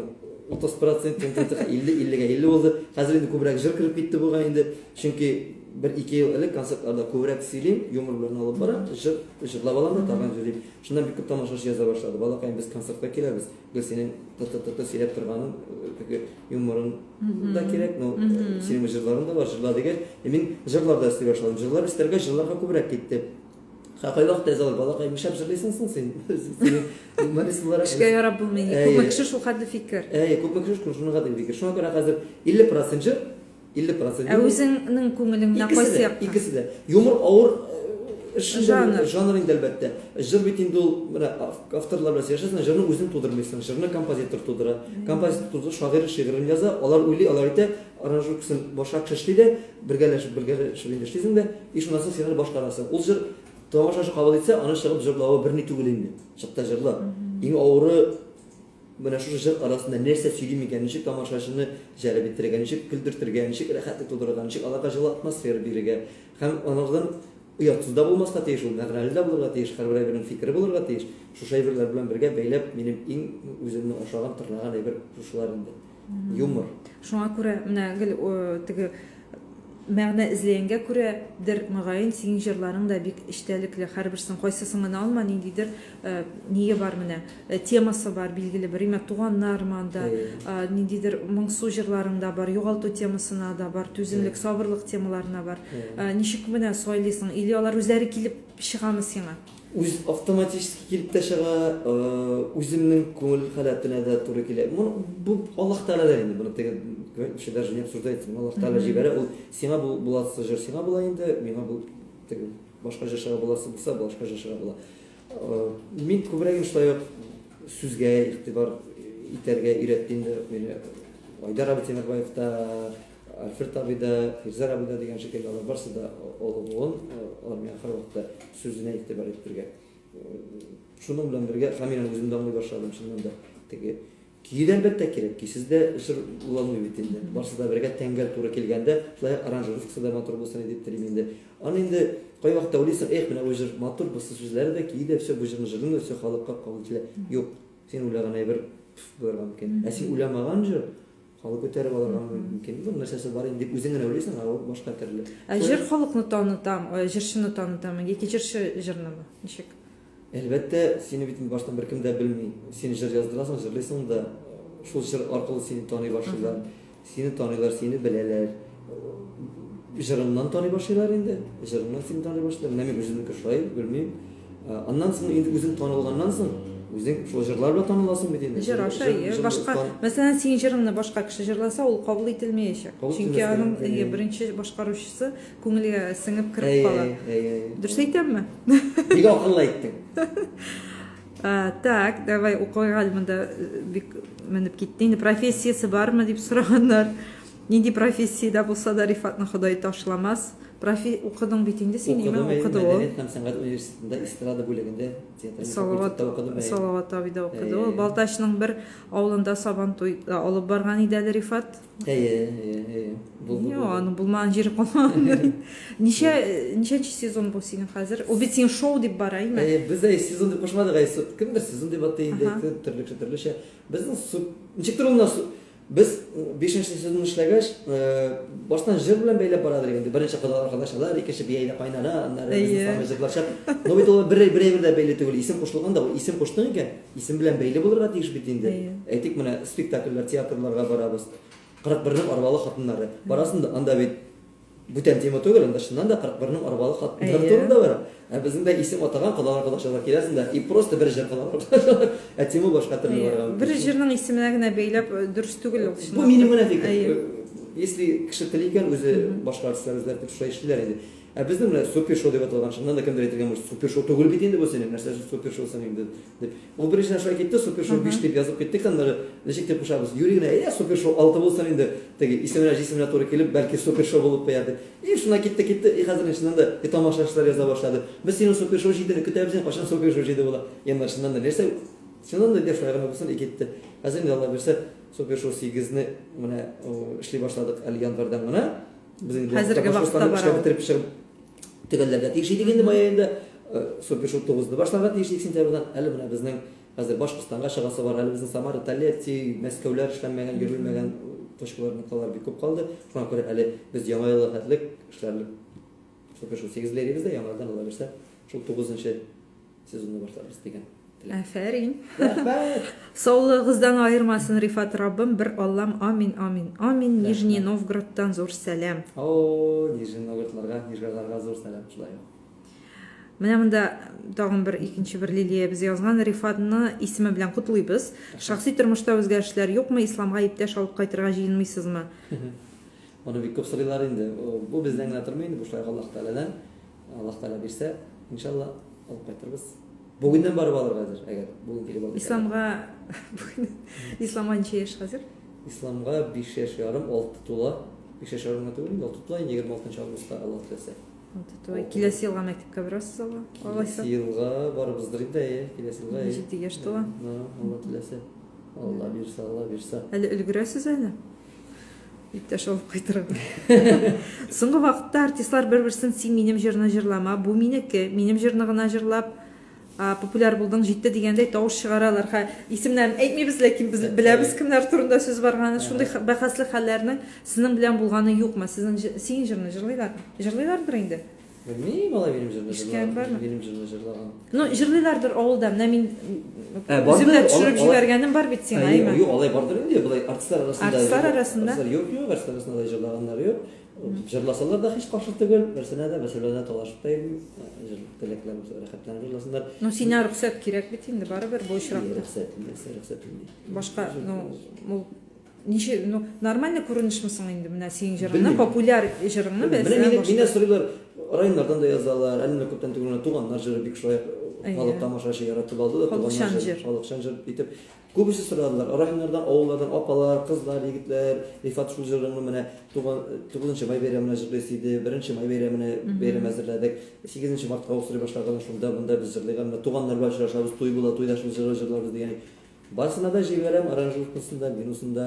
30% 50-50 булды. Хәзер инде күбрәк җыр кирип китте буга инде. Чөнки 1-2 ел элек концертларда күбрәк сөйлим, юмор белән алып бара, җырлап алам да тагын җырлыйм. Шуннан бик күп тамашачы яза башлады. Балакаем без концертка киләбез. Гел синең сөйләп торганың, теге юморың да кирәк, но синең җырларың да бар, җырла дигән. Мин җырларда эсли башладым. Җырлар истәргә җырларга күбрәк китте. Хакыйлык тәзәл балакай мишәп җырлыйсың син. Юморист буларак. Эшкә ярап булмый. Күпме кеше шул хәтле фикер. Күпме кеше шуны хәтле фикер. Шуңа күрә хәзер 50% җыр, 50%. Үзеңнең күңелеңдә кайсы як? Икесе дә. Юмор авыр жанр инде әлбәттә. Җыр бит инде ул менә авторлар белән яшәсәң, җырны үзең тудырмыйсың, җырны композитор тудыра. Композитор тудыра, шагыйрь шигырен яза, алар уйлый, алар әйтә, аранжировкасын башка кеше эшли дә, бергәләшеп инде эшлисең дә, ишунасы син башкарасың. Ул җыр тамашачы кабул итсә, аны чыгып җырлавы берни түгел инде. Чыкта җырла. Иң авыры менә шушы җыр арасында нәрсә сөйлим икән, ничек тамашачыны җәлеп итәргә, ничек көлдертергә, ничек рәхәтлек тудырырга, ничек аларга җылы атмосфера бирергә. Һәм аныдан уятсыз да булмаска тиеш, ул мәгънәле дә булырга тиеш, һәрбер әйбернең фикере булырга тиеш. Шушы әйберләр белән бергә бәйләп, минем иң үземне ашаган, тырнаган әйбер шушылар инде. Юмор. Шуңа күрә менә гел теге мәгънә эзләгәнгә күрә дер мөгаен синең җырларың да бик эчтәлекле, һәрберсен кайсысын гына алма, ниндидер ние бар менә, темасы бар, билгеле бер имә туганнар манда, ниндидер моңсу җырларың да бар, югалту темасына да бар, түземлек, сабырлык темаларына бар. Ничек менә сөйлисең, или алар үзләре килеп чыгамы сиңа? Үз автоматически килеп тә чыга, үземнең күңел халәтенә дә туры килә. Бу Аллаһ Тәгаләдән инде, буны теге даже не обсуждается. Аллаһ Тәгалә җибәрә, ул сиңа буласы җыр сиңа була инде, миңа бу теге башка җырчыга буласы булса, башка җырчыга була. Мин күбрәк шулай сүзгә игътибар итәргә өйрәтте инде мине Айдар абый Темирбаев та, Альфред абый да, Фирзар абый да дигән шикелле алар барсы да олугын, алар миңа һәр вакытта сүзенә игътибар итәргә. Шуның белән бергә һәм үзем дә аңлый башладым чыннан да. Теге киедән бәттә кирәк, кисездә җыр уламый бит инде. Барсы да бергә тәңгәл туры килгәндә, шулай аранжировкасы да матур булсын дип телим инде. Аны инде кай вакытта уйлыйсың, менә бу җыр матур булса сүзләре дә киедә, все бу җырны җырлый, все халыкка кабул ителә. Юк, син уйлаган әйбер булырга мөмкин. Син уйламаган җыр халық көтеріп алырга мүмкін бир нерсеси бар эми деп өзүң эле ойлойсуң, а башка тирле. Жыр халыкны танытам, жырчыны танытам. Эки жырчы жырнымы? Ничек? Әлбәттә, сине бит баштан беркем дә белми. Сине җыр яздырасың, җырлыйсың да, шул җыр аркылы сине таный башлыйлар. Сине таныйлар, сине беләләр. Җырыңнан таный башлыйлар инде. Җырыңнан сине таный башлыйлар. Менә мин үземне шулай белмим. Аннан соң инде үзең танылганнан соң, үзең шул җырлар белән таныласың бит инде. Жыр аша, башка, мәсәлән, синең җырыңны башка кеше җырласа, ул кабул ителмәячәк. Чөнки аның беренче башкаручысы күңелгә сеңеп кирип кала. Дөрес әйтәмме? Бик акыллы әйттең. Так, давай укыйга монда бик менеп китте. Инде профессиясе бармы дип сораганнар. Нинди профессиядә булса да Рифатны Ходай ташламас. Укыдың бит инде син, ниме укыды ул? Мәдәният һәм сәнгать университетында эстрада бүлегендә театр Салават абида укыды. Ул Балтачның бер авылында сабан туй алып барган иде әле Рифат. Аны булмаган җире калмаган. Ничәнче сезон бу синең хәзер? Ул бит син шоу дип бара, име? Без дә сезон дип кушмадык, кемдер сезон дип атты инде, төрлечә. Безнең ничек торганда biz 5-нче сезон эшләгәч, баштан җыр белән бәйләп барадыр инде. Беренче arkadaşlar, икенче бия кайнана, аннары безнең җырларча. Но бит ул бер дә бәйле түгел, исем кушылган да, исем куштың икән, исем белән бәйле булырга тиеш бит инде. Әйтик, менә спектакльләр, театрларга барабыз. 41-нең арбалы хатыннары. Барасында анда бит бүтән тема түгел, анда шуннан да 41-нең арбалы хатыннары турында бара. Безнең дә исем атаган калар-калашлар киләсен дә, и просто бер җыр калар. Тема башка төрле барган. Бер җырның исеменә генә бәйләп дөрес түгел ул. Бу минем генә фикер. Если кеше телегән үзе башка артистлар үзләре дип шулай эшлиләр инде. Безнең менә супер шоу дип аталган шуннан да кемдер әйтергән булса, супер шоу түгел бит инде бу синең нәрсә супер шоу син инде дип. Ул беренче шулай китте, супер шоу 5 дип язып киттек, аннары ничек дип кушабыз. Юригенә, супер шоу 6 булсын инде. Теге исеменә җисеменә туры килеп, бәлки супер шоу булып куяр дип. И шуна китте, и хәзер шуннан да тамашачылар яза башлады. Без синең супер шоу җидене көтәбез, кашан супер шоу җиде була. Янда шуннан да нәрсә? Шуннан да дип шулай гына булсын, китте. Хәзер инде Алла берсе супер шоу 8-не менә эшли башладык әле январьдан гына. Без инде хәзерге вакытта бара. Төгәлләргә тиешли дигәндә майында супер шоу 9-ны башларга тиешли сентябрьдән. Әле менә безнең хәзер Башкортстанга чыгасы бар, әле безнең Самара, Тольятти, Мәскәүләр эшләнмәгән, йөрелмәгән точкаларны калар бик күп калды. Шуңа күрә әле без яңа елга хәтлек эшләрлек супер шоу 8-ләребез дә яңадан ала берсә, шул 9-нчы сезонны башларбыз дигән. Афәрин. Саулыгыздан айырмасын Рифат Раббым, бер Аллам, амин, амин. Амин. Нижний Новгородтан зур сәлам. Нижний Новгородларга, Нижгарларга зур сәлам. Шулай. Менә монда тагын бер икенче бер лилия без язган Рифатны исеме белән котлыйбыз. Шәхси тормышта үзгәрешләр юкмы? Исламга иптәш алып кайтырга җыенмыйсызмы? Моны бик күп сорыйлар инде. Бу бездән генә тормый инде, бу шулай Аллаһ Тәгаләдән. Аллаһ Тәгалә бирсә, иншалла алып кайтырбыз. Бүгеннән барып алырга хәзер, әгәр бүген килеп алып. Исламга ничә яшь хәзер? Исламга 5 яшь ярым, 6 тула. 5 яшь ярым түгел, 6 тула, 26 августта Аллаһ теләсә. Киләсе елга мәктәпкә барасыз алга? Киләсе елга барыбыздыр инде, киләсе елга. Ничек яшь тула? Аллаһ теләсә. Алла бирсә, Алла бирсә. Әле өлгерәсез әле? Иптәш алып кайтырга. Соңгы вакытта артистлар бер-берсен син минем җырны җырлама, бу минеке, минем җырны гына җырлап популяр булдың, җитте дигәндәй тавыш чыгаралар. Исемнәрен әйтмибез, ләкин без беләбез кемнәр турында сүз барганы. Шундый бәхәсле хәлләрнең сезнең белән булганы юкмы? Син җырны җырлыйлар. Җырлыйлардыр инде. Белмим, алай минем җырны җырлаган. Минем җырны җырлаган. Ну, җырлыйлардыр авылда. Менә мин үземдә төшереп җибәргәнем бар бит сиңа, әйме? Юк, алай бардыр инде, булай артистлар арасында. Артистлар арасында? Юк, артистлар арасында да җырлаганнар юк. Җырласалар да һич каршы түгел. Берсенә дә, мәсәлән, талашып та теләкләр рәхәтләнеп җырласыннар. Ну, сиңа рөхсәт кирәк бит инде, барыбер бу очракта. Рөхсәт. Башка, ну, ничә, ну, нормально күренешмесең инде менә синең җырыңны, популяр җырыңны белсәң. Мине сорыйлар, районнардан да язалар, әллә күптән түгел туганнар җыры бик шулай халык тамашачы яратып алды да, туганнар җыр. Халыкчан җыр итеп күбесе сорадылар. Районнардан, авыллардан апалар, кызлар, егетләр, Рифат шул җырыңны менә 9нчы май бәйрәменә җырлыйсы иде, 1нче май бәйрәменә бәйрәм әзерләдек. 8нче мартка устырый башлаган шунда монда без җырлыйган, туганнар белән очрашабыз, туй була, туйда шул җыры җырларбыз дигән. Барсына да җибәрәм, аранжировкасында, минусында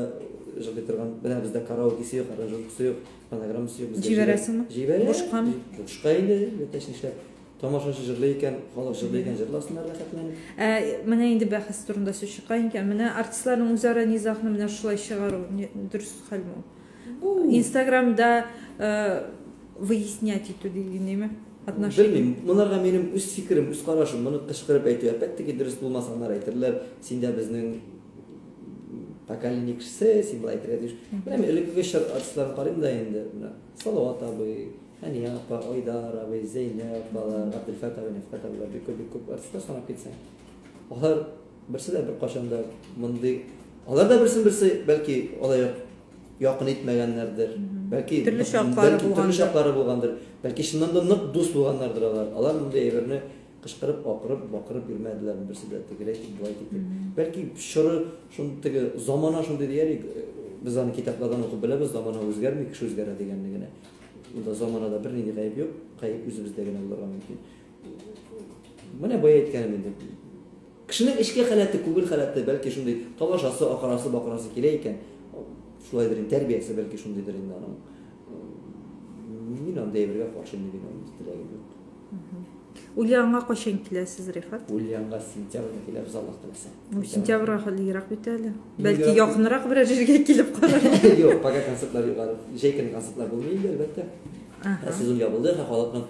җырлый торган. Менә бездә караокесы аранжировкасы юк, фонограммасы юк. Җибәрәсеңме? Җибәрәм. Бушкамы? Бушка инде, бетәш нишләп. Тамашачы җырлый икән, халык җырлый икән, җырласыннар рәхәтләнеп. Менә инде бәхәс турында сүз чыккан икән. Менә артистларның үзара низагны менә шулай чыгару дөрес хәлме? Инстаграмда выяснять итү дигәнеме? Белмим, монарга минем үз фикерем, үз карашым, моны кычкырып әйтү, әлбәттә ки, дөрес булмаса алар әйтерләр, син дә безнең поколение кешесе, син болай әйтергә тиеш. Менә мин элекке артистларны карыйм да инде, менә Салават абый, Хәния апа, Айдар абый, Зәйнәп апалар, Абделфат абый, Нәфкат абыйлар, бик күп артистлар санап китсәң. Алар берсе дә беркайчан да мондый, алар да берсе бәлки алай якын итмәгәннәрдер, бәлки төрле чаклары булгандыр, бәлки чыннан да нык дус булганнардыр алар. Алар мондый әйберне кычкырып, бакырып йөрмәделәр, берсе дә тегерәк булай дип. Бәлки шуры шундый замана шундый диярик, без аны китаплардан укып беләбез, замана үзгәрми, кеше үзгәрә дигәнне генә. Монда заманада бер нинди гаеп юк, гаеп үзебездә генә булырга мөмкин. Менә бая әйткәнем инде. Кешенең эчке халаты, күңел халаты бәлки шундый талашасы, акырасы, бакырасы килә икән. Шулайдыр инде, тәрбиясе бәлки шундыйдыр инде аның. Мин анда әйбергә каршы дигән теләгем юк. Ульянга кайчан киләсез, Рифат? Ульянга сентябрьдә киләбез, Аллаһ теләсә. Сентябрьгә хәлирак бит әле. Бәлки якынрак бер җиргә килеп карар. Юк, пока концертлар юк. Җәйкән концертлар булмый инде, әлбәттә. Сезон ябылды, халыкның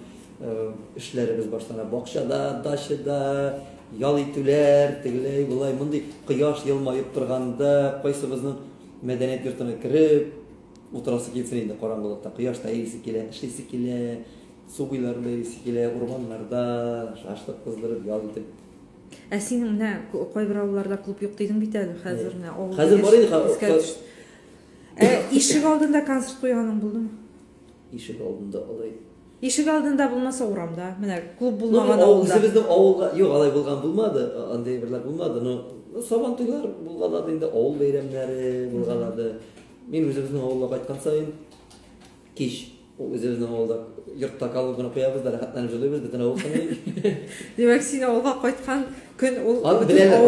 эшләре без баштана бакчада, дачада, ял итүләр, тегеләй булай мондый кояш елмаеп торганда, кайсыбызның мәдәният йортына кереп утырасы килсен инде караңгылыкта, кояш та исе килә, эшлисе килә, су буйларында исе килә, урманнарда шашлык кыздырып ял итеп. Син менә кайбер авылларда клуб юк дидең бит әле, хәзер менә авыл. Хәзер бар иде. Ишек алдында концерт куйганың булдымы? Ишек алдында алай. Ишек алдында булмаса урамда, менә клуб булмаган авылда. Безнең авылга юк, алай булган булмады, андай берләр булмады. Но сабантуйлар булганлады инде, авыл бәйрәмнәре булганлады. Мин үзебезнең авылга кайткан сайын кич үзебезнең авылда йортта калып гына куябыз да рәхәтләнеп җырлыйбыз, бөтен авыл саны. Димәк, син авылга кайткан көн ул аны беләләр,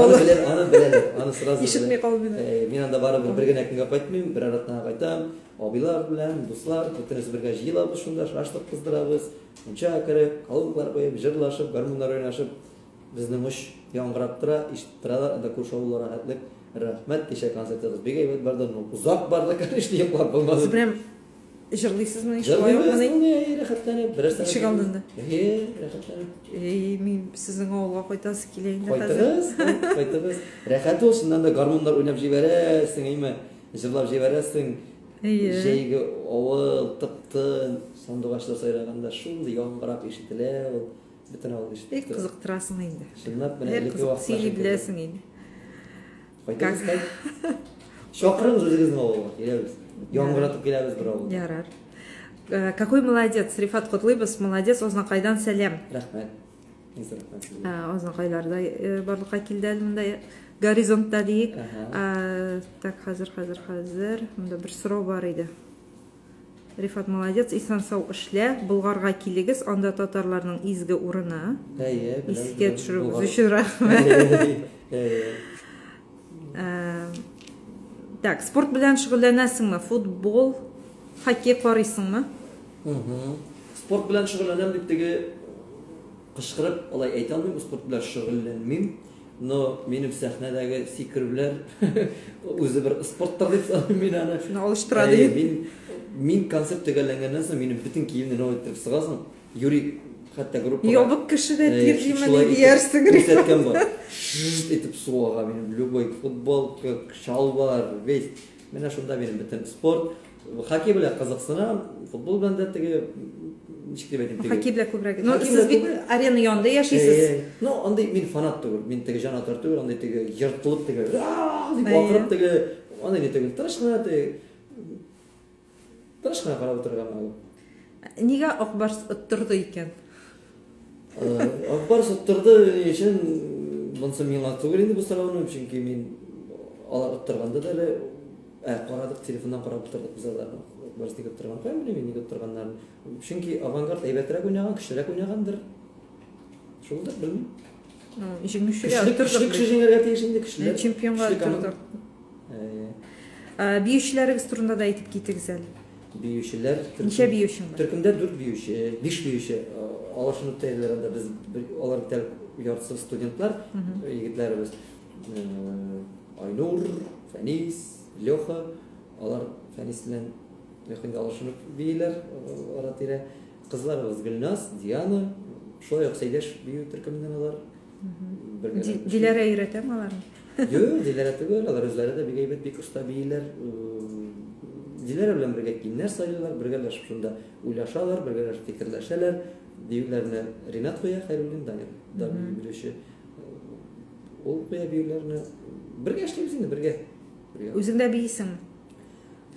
аны сразу. Ишетми калдым. Мин анда барып бер генә көнгә кайтмыйм, бер аратына кайтам. Абыйлар белән, дуслар, бөтенесе бергә җыелабыз, шунда шашлык кыздырабыз, мунча кереп, колонкалар куеп, җырлашып, гармуннар уйнашып, безнең уш яңгырап тора, ишетеп торалар, анда күрше авылларга рәхәтлек. Рәхмәт, кичә концертыбыз бик әйбәт барды, узак барды, конечно, йоклап булмады. Сез белән җырлыйсызмы, ишулай укмыйм? Рәхәтләнеп, берәрсә. Ишек алдында. Рәхәтләнеп. Мин сезнең авылга кайтасы килә инде хәзер. Кайтабыз. Рәхәт ул, шуннан да гармуннар уйнап җибәрәсең, әйме, җырлап җибәрәсең. Җәйге авыл тып-тын, сандугачлар сайраганда шундый яңгырап ишетелә ул. Бөтен авыл ишетелә. Бик кызыктырасың инде. Шуннап менә элекке вакытта. Син беләсең инде. Кайтабыз. Шакырыңыз үзегезнең авылга, киләбез. Яңгыратып киләбез бер авылга. Ярар. Какой молодец, Рифат Котлыйбыз, молодец, Ознакайдан сәлам. Рәхмәт. Рәхмәт. Ознакайларда барлыкка килде әле монда горизонтта диек. Так, хәзер. Монда бер сорау бар иде. Рифат, молодец, исән сау эшлә, Болгарга килегез, анда татарларның изге урыны. Искә төшерү өчен рәхмәт. Так, спорт белән шөгыльләнәсеңме? Футбол, хоккей карыйсыңмы? Спорт белән шөгыльләнәм дип теге кычкырып алай әйтә алмыйм, спорт белән шөгыльләнмим. Но минем сәхнәдәге сикерүләр үзе бер спорттыр дип саныйм мин аны. Шуны алыштыра ди. Мин концерт төгәлләнгәннән соң минем бөтен киемне итеп сыгасың. Юри хәтта группа. Ябык кешедә тирҗимәне диярсең. Күрсәткән бар. Итеп суга минем любой футболка, шалбар, весь. Менә шунда минем бөтен спорт. Хоккей белән кызыксынам, футбол белән дә теге ничек дип әйтим теге. Хоккей белән күбрәк. Ну, сез бит арена янында яшисез. Ну, андай мин фанат түгел. Мин теге җанатар түгел, андай теге йыртылып теге, дип акырып теге, андай теге тырышкына карап утырган. Нигә Акбарс оттырды икән? Акбарс оттырды өчен монсы миңа түгел инде бу сорауны, чөнки мин алар оттырганда да әле карадык, телефоннан карап утырдык без аларны. Акбарс дип оттырган, белмим нигә оттырганнарын. Чөнки авангард әйбәтрәк уйнаган, көчлерәк уйнагандыр. Шулдыр, белмим. Җиңүчегә оттырды. Кеше җиңәргә тиеш инде кешеләр. Чемпионга оттырды. Биючеләрегез турында да әйтеп китегез әле. Биючеләр. Ничә биючең бар? Төркемдә 4 биюче, 5 биюче. Алышынып тәйярләрендә без алар тел яртысы студентлар, егетләребез. Айнур, Фәнис, Леха, алар Фәнис белән якында алышынып бийләр, ара-тирә. Кызларыбыз Гөлназ, Диана, шулай ук Сәйдәш бию төркеменнән алар. Диләрә өйрәтәме аларны? Юк, Диләрә түгел, алар үзләре дә бик әйбәт, бик оста бийләр. Диләрә белән бергә киемнәр сайлыйлар, бергәләшеп шунда уйлашалар, бергәләшеп фикерләшәләр. Биюләрне Ринат куя, Хәйруллин да биюче. Ул куя биюләрне бергә эшлибез инде, бергә. Үзең дә биисеңме?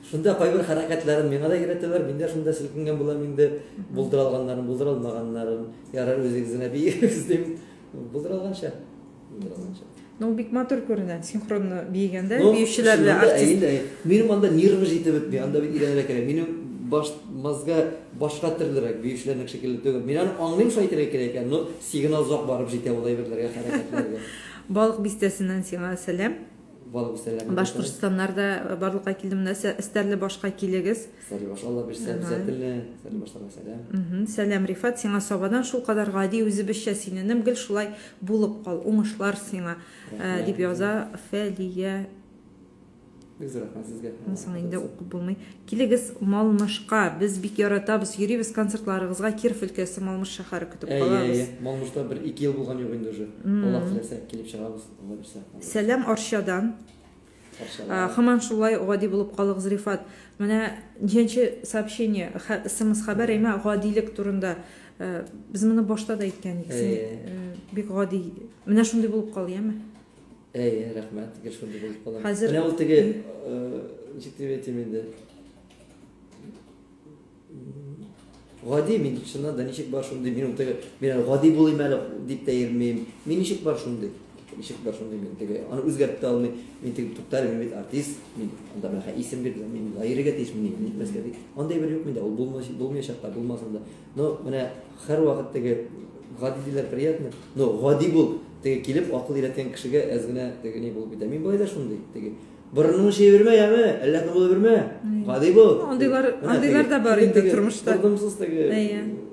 Шунда кайбер хәрәкәтләрен миңа да өйрәтәләр, мин дә шунда селкенгән булам инде, булдыра алганнарын, булдыра алмаганнарын, ярар үзегезне биегез дим, булдыра алганча. Ну, бик матур күренә, синхронны биегәндә, биючеләр белән артист. Минем анда нервы җитеп бетми, анда бит ирәнрәк кирәк. Минем мозга башка төрлерәк биючеләрнең шикелле түгел. Мин аны аңлыйм шайтырга кирәк икән, но сигнал зак барып җитә ул әйберләргә, хәрәкәтләргә. Балык бистәсеннән сиңа сәлам. Башкортстаннарда барлыкка килдем, эстәрле башка килегез. Сәлам башалла бер сәлам, сәлам башларга сәлам. Сәлам Рифат, сиңа сабадан шул кадәр гади үзебезчә синенем гел шулай булып кал, уңышлар сиңа дип яза Фәлия. Бик рәхмәт сезгә. Соң инде укып булмый. Килегез Малмышка, без бик яратабыз, йөрибез концертларыгызга, Киров өлкәсе Малмыш шәһәре көтеп калабыз. Малмышта бер 2 ел булган юк инде уже. Аллаһ теләсә килеп чыгабыз, Алла берсә. Сәлам Арчадан. Хаман шулай гади булып калыгыз Рифат. Менә ничәнче сообщение, смс хәбәр әймә гадилек турында. Без моны башта да әйткән идек. Бик гади. Менә шундый булып кал, яме? Рәхмәт, гел шундый булып кала. Хәзер менә ул теге ничек дип әйтим инде. Гади мин чыннан да ничек бар шундый, мин ул теге мин гади булыйм әле дип тә йөрмим. Мин ничек бар шундый? Ничек бар шундый мин теге аны үзгәртә алмый. Мин теге туктар, мин бит артист, мин анда бер исем бирдем, мин лайрыга тиешмени, нитмәскә ди. Андай бер юк миндә, ул булмаячак та, булмасын да. Но менә һәр вакыт теге гади диләр приятно, но гади бул. Теге килеп акыл өйрәткән кешегә әз генә теге ни булып бит. Мин байлар шундый. Теге борыныңны чөйрәмә яме, әллә кем булып бермә. Гади бул. Андыйлар да бар инде тормышта. Тормышсыз теге.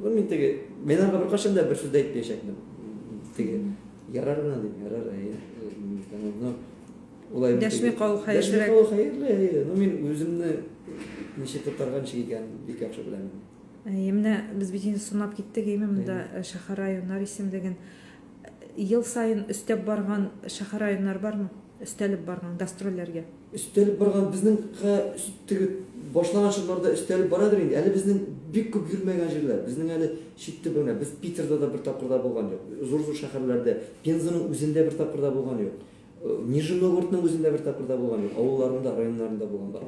Мин теге мен аңа бер кашан да бер сүз әйтмәячәкмен. Теге ярар гына дип, ярар. Ну, улай дәшми калу хәерлерәк. Дәшми калу хәерле. Ну мин үземне ничек тотарган шик икән бик яхшы беләм. Менә без бит инде сунап киттек, монда шәһәр районнар исемлеген ел сайын өстәп барган шәһәр районнар бармы? Өстәлеп барган гастрольләргә. Өстәлеп барган безнең теге башлаган чорларда өстәлеп барадыр инде. Әле безнең бик күп йөрмәгән җирләр. Безнең әле читтә белә. Без Питерда да бер тапкырда булган юк. Зур-зур шәһәрләрдә, Пензаның үзендә бер тапкырда булган юк. Нижний Новгородның үзендә бер тапкырда булган юк. Авылларында, районнарында булган бар.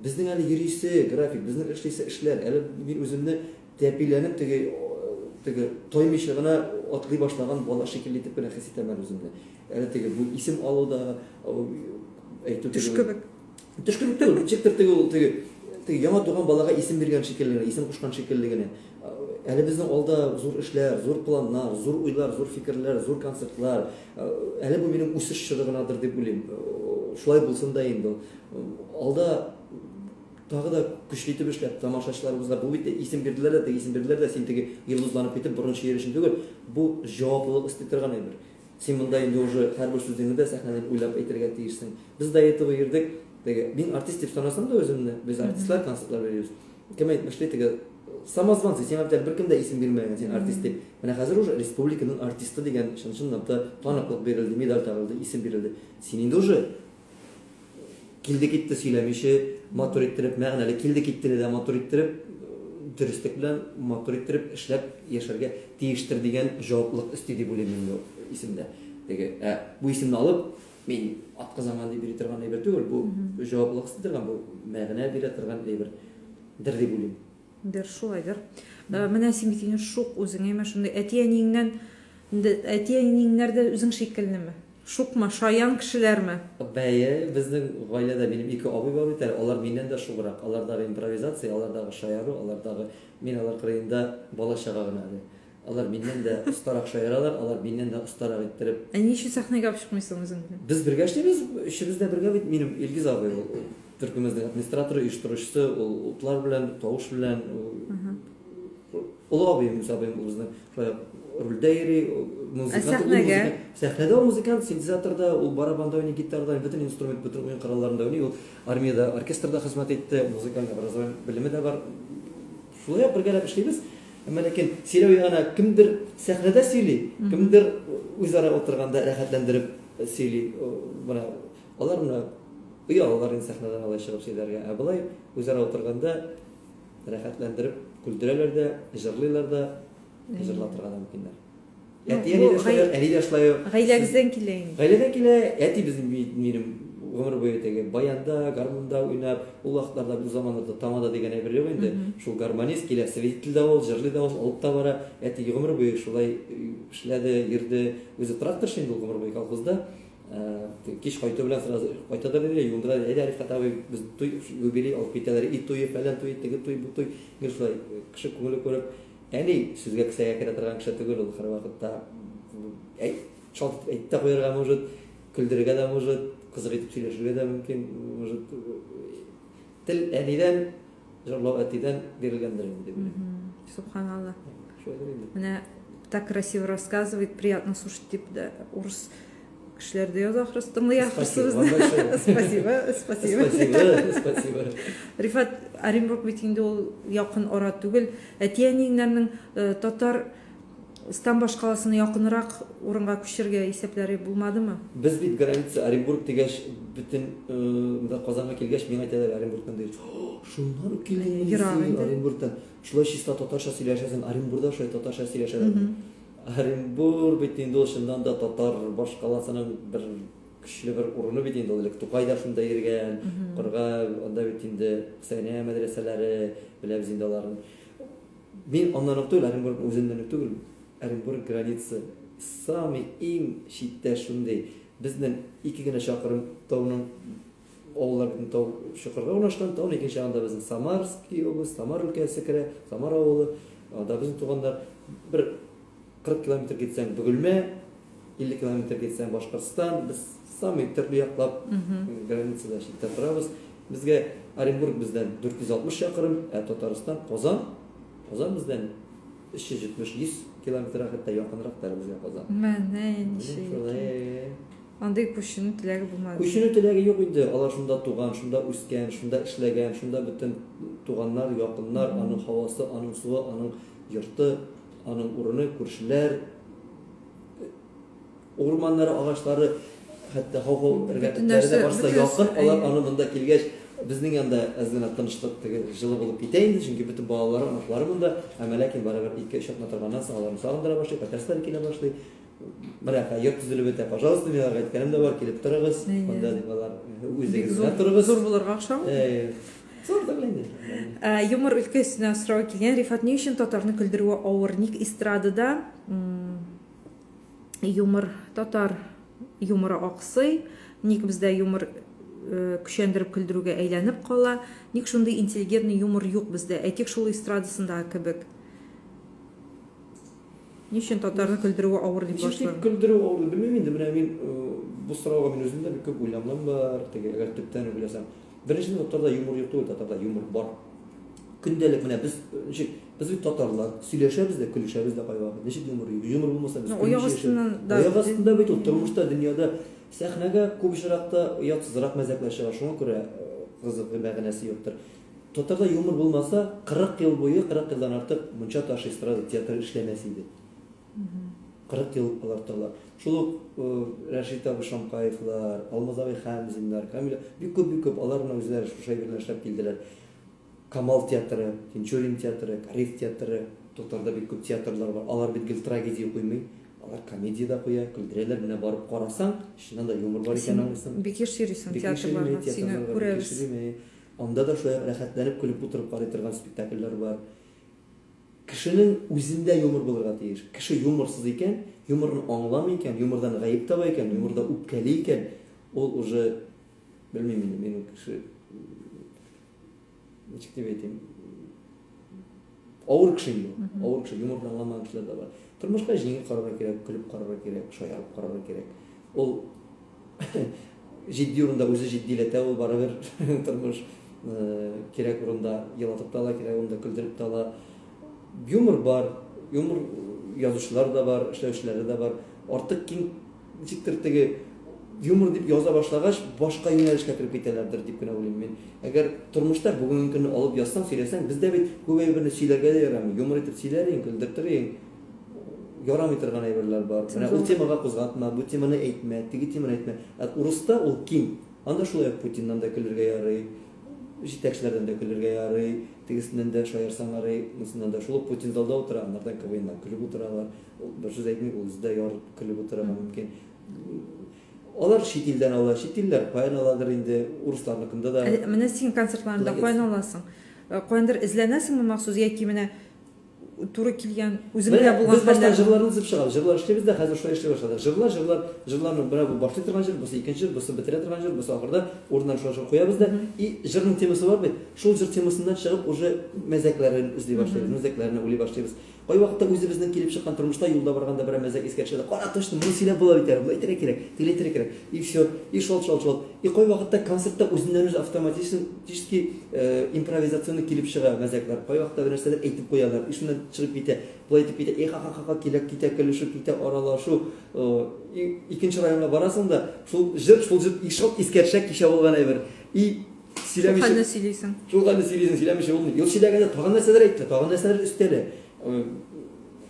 Безнең әле йөрисе, график, безнең эшлисе эшләр. Әле мин үземне тәпиләнеп теге тоймыйча гына атлый башлаган бала шикелле итеп генә хис итәм үземне. Әле теге бу исем алуда әйтү Төшкебек. Төшкебек түгел, ничектер теге яңа туган балага исем биргән шикелле, исем кушкан шикелле генә. Әле безнең алда зур эшләр, зур планнар, зур уйлар, зур фикерләр, зур концертлар. Әле бу минем үсеш чорыгынадыр дип уйлыйм. Шулай булсын да инде. Алда тагы да көчле итеп эшләп, тамашачыларыбызга бу бит исем бирделәр дә, син теге йолдызланып китеп борын чөйер өчен түгел, бу җаваплылык исте торган әйбер. Син монда инде уже һәрбер сүзеңне дә сәхнәдән уйлап әйтергә тиешсең. Без дә әйтеп йөрдек, теге мин артист дип санасам да үземне, без артистлар концертлар беребез. Кем әйтмешли теге самозванцы, син әйтәр беркем дә исем бирмәгән, син артист дип. Менә хәзер уже республиканың артисты дигән чыннан да таныклык бирелде, медаль тагылды, исем бирелде. Син инде уже килде китте сөйләмичә, матур иттереп, мәгънәле килде киттене дә матур иттереп, дөрестлек белән матур иттереп эшләп яшәргә тиештер дигән җаваплылык өсти дип уйлыйм мин исемдә. Теге бу исемне алып, мин атказанган дип бирә торган әйбер түгел, бу җаваплылык өсти торган, бу мәгънә бирә торган әйбер дер дип уйлыйм. Дер шулайдыр. Менә син бит инде шук үзеңә шундый әтиәнеңнәрдә үзең шикеллеме? Шукма, шаян кешеләрме? Бәйе, безнең гаиләдә минем 2 абый бар бит, алар миннән дә шуграк. Алардагы импровизация, алардагы шаяру, алардагы мин алар кырыенда бала чага гына иде. Алар миннән дә устарак шаяралар, алар миннән дә устарак иттереп. Ничек сәхнәгә алып чыкмыйсың үзең? Без бергә эшлибез, өчебез дә бергә бит, минем Илгиз абый Türkümüzdün администраторы, uyuşturucusu, utlar bilen, tavuş bilen, ulu abim, bizden ruldeyri, Sahnege? Sahnede o muzikant, sintezatorda, o barabanda oynuyor, gitarda, bütün instrument, bütün oyun kararlarında oynuyor. Armiyada, orkestrada hizmet etti, muzikant образование bilimi de var. Şulay yapıp birlikte işleyimiz. Ama lakin Silavi ana kimdir sahnede söyley, kimdir üzere oturganda rahatlandırıp söyley. Bana onlar buna onların sahneden alışıp şeylerge. Ablay üzere oturganda rahatlandırıp güldürürler de, jırlıylar da, jırlatırlar da mümkünler. Eti yaşlıyor. Gailagizden kileyin. Gaileden kile eti bizim benim ömür boyu tege bayanda, garmonda oynap, ul vaqtlarda bu zamanlarda tamada деген bir yok endi. Şu garmonist kile svetilde ol, jırlı da ol, alıp da bara eti ömür boyu şulay işledi, yirdi. Özü traktör şimdi ömür boyu kolxozda. Kiş qaytı bilen sırası qaytada dedi, yolda edi arif tabi biz toy göbeli alıp keteleri it toyu falan toy tege toy bu toy. Şulay kişi көңілі көріп, әне сүзге кісіге керетірген кіші түгел ол қыр вақытта шалтып айтып та қоярға может, күлдіруге де может, қызық етіп сөйлесуге де мүмкін, может, тіл әнеден, жырлау әтеден берілгендір енді деп ойлаймын. Субханаллах. Міне так красиво рассказывает, приятно слушать, типа, да, орыс кішілерді язақырыз, тыңлай ақырсызды. Спасибо. Рифат, Оренбург бетінде ол яқын ора түгел. Әтиәнеңнәрнең татар Стамбаш қаласына яқынырақ орынға көшерге есепләре булмадымы? Біз бит граница Оренбург дегеш бүтін Қазанға келгеш мен айталар Оренбургтан deyir. Şunlar келген Оренбургтан. Шулай чисто татарша сөйләшәсең, Оренбургда шулай татарша сөйләшәләр. Оренбург бетінде ол шындан да татар баш қаласының бір күчле бер урыны бетінде ол Тукайда шунда йөргән, Кырга анда бетінде Сәния мәдрәсәләре беләбез инде аларны. Мин аннан ук түгел, Оренбург үзеннән ук түгел. Оренбург граница самый иң читтә шундый. Безнең 2 генә чакрым тауның авылларның тау чакырга урнашкан тау, икенче ягында безнең Самарский область, Самар өлкәсе керә, Самар авылы. Анда безнең туганнар бер 40 километр кетсәң Бөгелмә, 50 километр кетсәң Башкортстан, без самый төрле яклап границада читтә торабыз. Безгә Оренбург бездән 460 чакрым, Татарстан Казан бездән 370-100 километр хәтта якынрактар безгә Казан. Менә ничек. Андый күченү теләге булмады. Күченү теләге юк инде. Алар шунда туган, шунда үскән, шунда эшләгән, шунда бөтен туганнар, якыннар, аның һавасы, аның суы, аның йорты, аның урыны, күршеләр, урманнары, агачлары, хәтта һава эргәтләре дә барса якын. Алар аны монда килгәч, безнең янда әзгенә тынычлык җылы булып китә инде, чөнки бөтен балалары, анаклары монда, әмма ләкин барыбер 2-3 атна торганнан соң аларны сагындыра башлый, пәтерсләр килә башлый. Мәрәхә йорт төзелеп бетә, пожалуйста, миңа әйткәнем дә бар, килеп торыгыз. Монда дималар үзегезгә торыгыз. Зур булырга охшам. Зур да инде. Юмор өлкәсенә сорау килгән. Рифат, ни өчен татарны көлдерүе авыр? Ник эстрадада юмор, татар юморы аксый? Ник бездә юмор күчәндереп көлдерүгә әйләнеп кала? Ник шундый интеллигентный юмор юк бездә? Әйтик шул эстрадасындагы кебек. Ни өчен татарны көлдерүе авыр дип башлар? Көлдерү авыр белмим инде. Менә мин бу сорауга мин үзем дә бик күп уйланган бар. Әгәр төптән уйласам, беренчедән татарда юмор юк түгел, татарда юмор бар. Көндәлек менә без бит татарлар сөйләшәбез дә, көлешәбез дә кайвакыт. Ничек юмор юк? Юмор булмаса без аяк астында бит ул тормышта, дөньяда сәхнәгә күп очракта ятсызрак мәзәкләшә, шуңа күрә кызык мәгънәсе юктыр. Татарда юмор булмаса, 40 ел буе, 40 елдан артык мунча таш эстрада театр эшләмәс иде. 40 ел алар. Шул Рәшит абый Шамкаевлар, Алмаз абый Хәмзиннар, Камил бик күп аларның үзләре шушы җирләргә эшләп килделәр. Камал театры, Тинчурин театры, Кариф театры, Татарда бик күп театрлар бар. Алар бит гел трагедия куймый, алар комедия куя, көлдерәләр. Менә барып карасаң, чыннан да юмор бар икән аңлыйсың. Бик яширсең театрларда, сине күрәбез. Анда да шулай рәхәтләнеп көлеп утырып карый торган спектакльләр бар. Кешенең үзендә юмор булырга тиеш. Кеше юморсыз икән, юморны аңламый икән, юмордан гаеп таба икән, юморда үпкәли икән, ул уже белмим инде, минем кеше ничек дип әйтим. Авыр кеше инде. Авыр кеше юмордан аңламаган кешеләр дә бар. Тормышка җиңел карарга кирәк, көлеп карарга кирәк, шаярып карарга кирәк. Ул ciddi urunda özü ciddilete ol barabir turmuş kerek urunda yalatıp da ala, kerek urunda güldürüp de ala. Юмор бар, юмор yazışlar da var, işlevçileri de var. Artık kim çıktırtığı юмор deyip yaza başlagaç başka yönelişe kirip ketelerdir deyip gene olayım men. Eğer turmuşta bugün günü alıp yazsan söylesen bizde bit bu birini söylerge de yaramıyor. Юмор etip söylerin, güldürtürün. Yaramıyor turgan ayberler var. Yani o temaga kozgatma, bu temаны aytma, tigi temаны aytma. Urus'ta ol kim? Anda şulay Putin'dan da külürge yarayı. Жетекшілерден de күлерге ярый, тегісінен де шайырсан ярый, мысынан да шулы Путин залда отыра, анардан КВН'дан күліп отыралар. Бір сөз айтмай, ол үзді яр күліп отыра мүмкін. Олар шет елден ала, шет елдер қайын аладыр енді, урысларныкында да. Менә син концертларында қайын аласың. Қайындыр izләнәсеңме махсус яки менә туры килгән үзеңдә булган Biz baştan jırlarını zıp çıkalım. Jırlar işte bizde hazır şöyle işle başladık. Jırlarını bana bu başlı tırgan jır, bu ikinci jır, bu bitire tırgan jır, bu ahırda oradan şöyle koyarız da. Jırın teması var mı? Şu jır temasından çıkıp уже mezeklerini izley başlayırız, mezeklerini uylay başlayırız. Koy vakitte özümüzden kelip çıkan turmuşta yolda barganda bir mezek eske çıkdı. Qara точно bunu söyle bula biter, bu itere kerek, diletere kerek. И все, и шол. И koy vakitte konsertte özünden öz автоматически импровизационный kelip çıkar mezekler. Koy vakitte bir narsalar aytıp koyarlar. İşinden çıkıp bite, bu aytıp bite, ha kelek kite kölüşüp kite aralaşu. İkinci rayonga barasın da şol jır işol iskerşek kişi olgan ayber. И Сөйләмичә. Хәлне сөйлисең. Şolganı söyleysin, söylemişe olmuyor. Yol söyləyəndə tağın nəsələr aytdı, tağın nəsələr üstəli.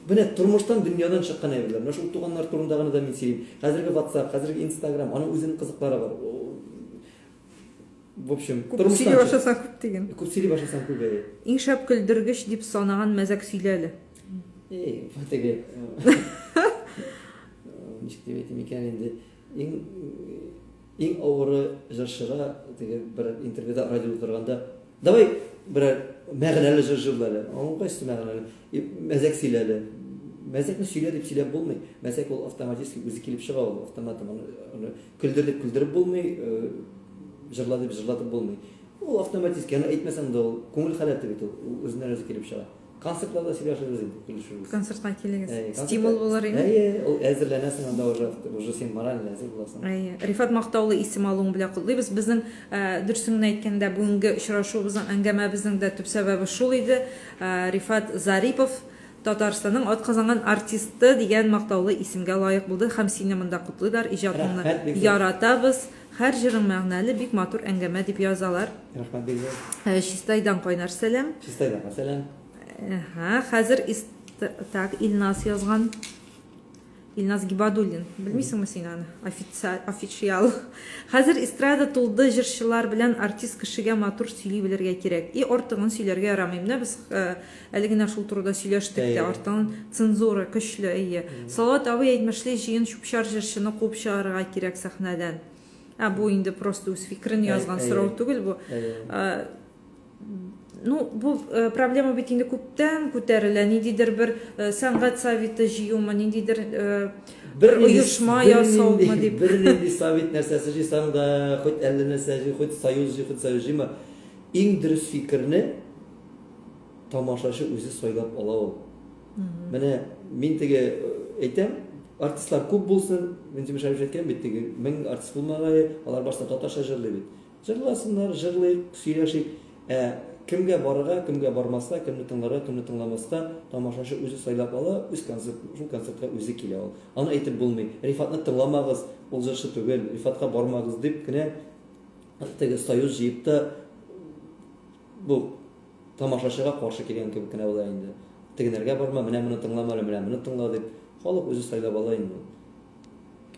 Bune turmuştan dünyadan çıkan evler. Şu tuğanlar turundağını da men söyleyeyim. Hazırki WhatsApp, hazırki Instagram, onun özünün kızıkları var. В общем, turmuştan сөйлей башласаң күп деген. Күп сөйлей башласаң күп. Иң шәп көлдергеч дип санаган мәзәк сөйләле. Фатеге. Ничек дип әйтим икән инде. Иң авыры жыршыга теге бер интервьюда радиода торганда, давай бер мәгънәле жырлары. Onun кайсы мәгънәле? Мәзәк сөйләле. Мәзәкне сөйлә дип сөйләп булмый. Мәзәк ул автоматик үзе килеп чыга ул автоматом аны күлдереп булмый, жырлатып булмый. Ул автоматик, аны әйтмәсәң дә ул күңел халаты бит ул үзеннән үзе килеп чыга. Концертларда сөйләшәбез инде, килешәбез. Концертка килегез. Стимул булар инде. Ул әзерләнәсең анда уже син мораль әзер буласың. Рифат Мактаулы исем алуың белән котлыйбыз. Безнең дөресен әйткәндә бүгенге очрашуыбызның әңгәмәбезнең дә төп сәбәбе шул иде. Рифат Зарипов Татарстанның атказанган артисты дигән мактаулы исемгә лаек булды һәм сине монда котлыйлар. Иҗатыңны яратабыз. Һәр җырың мәгънәле, бик матур әңгәмә дип язалар. Рәхмәт бигә. Чистайдан кайнар сәлам. Чистайдан сәлам. Хәзер Илназ язган. Илназ Гибадуллин. Белмисеңме син аны? Официал. Хәзер эстрада тулды җырчылар белән артист кешегә матур сөйли белергә кирәк. И артыгын сөйләргә ярамый. Менә без әле генә шул турыда сөйләштек тә, артыгын цензура көчле. Салават абый әйтмешли, җыен чүпчәр җырчыны куып чыгарырга кирәк сәхнәдән. Бу инде просто үз фикрен язган сорау түгел бу. Ну, бу проблема бит инде күптән күтәрелә. Ниндидер бер сәнгать советы җыюмы, ниндидер бер оешма ясаумы дип. Бер нинди совет нәрсәсе җыйсаң да, хоть 50 нәрсә җый, хоть союз җыйма. Иң дөрес фикерне тамашачы үзе сайлап ала ул. Менә мин теге әйтәм, артистлар күп булсын, мин җимешәп әйткән бит теге 1000 артист булмагай, алар башта татарча җырлый бит. Җырласыннар, җырлый, сөйләшик. Кемгә барырга, кемгә бармаска, кемне тыңларга, кемне тыңламаска, тамашачы үзе сайлап ала, үз концертка үзе килә ул. Аны әйтеп булмый. Рифатны тыңламагыз, ул җырчы түгел, Рифатка бармагыз дип кенә теге союз җыеп та бу тамашачыга каршы килгән кебек кенә була инде. Тегенәргә барма, менә моны тыңлама, менә моны тыңла дип, халык үзе сайлап ала инде.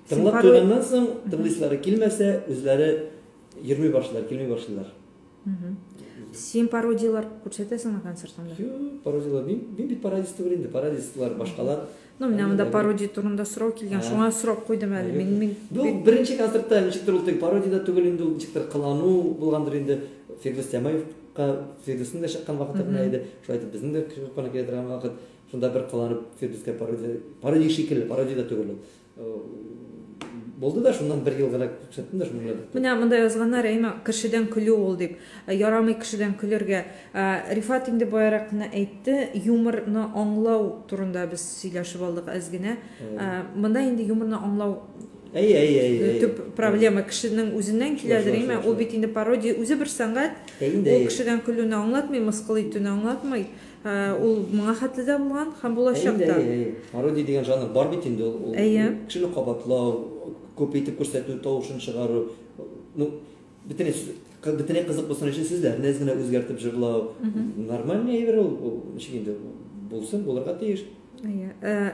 Тыңлап торганнан соң, тыңлыйсылары килмәсә, үзләре йөрми башлар, килми башлар. Син пародиялар күрсәтәсең концертында? Юк, пародиялар. Мин бит пародист түгел инде, пародистлар башкалар. Ну, менә монда пародия турында сорау килгән, шуңа сорап куйдым әле. Мин бу беренче концертта ничектер ул теге пародия түгел инде, ул ничектер кылану булгандыр инде. Фирдус Тямаевка Фирдусның да чыккан вакыты гына иде. Шулай итеп безнең дә кырпана килә торган вакыт, шунда бер кыланып Фирдуска пародия шикелле, пародия түгел. Болды да, шуннан бер ел гына күрсәттем дә шуны. Менә монда язганнар, әйме кешедән көлү ул дип. Ярамый кешедән көлергә. Рифат инде баярак кына әйтте, юморны аңлау турында без сөйләшеп алдык аз гына. Монда инде юморны аңлау Төп проблема кешенең үзеннән киләдер, әйме? Ул бит инде пародия үзе бер сәнгать. Ул кешедән көлүне аңлатмый, мыскыл итүне аңлатмый. Ул моңа хәтле дә булган һәм булачак та. Пародия дигән жанр бар бит инде ул. Кешене кабатлау, күпәйтеп күрсәтү, тавышын чыгару. Ну, бөтенләй кызык булсын өчен сүзләрне әз генә үзгәртеп җырлау. Нормаль әйбер ул. Ничек инде булсын, булырга тиеш.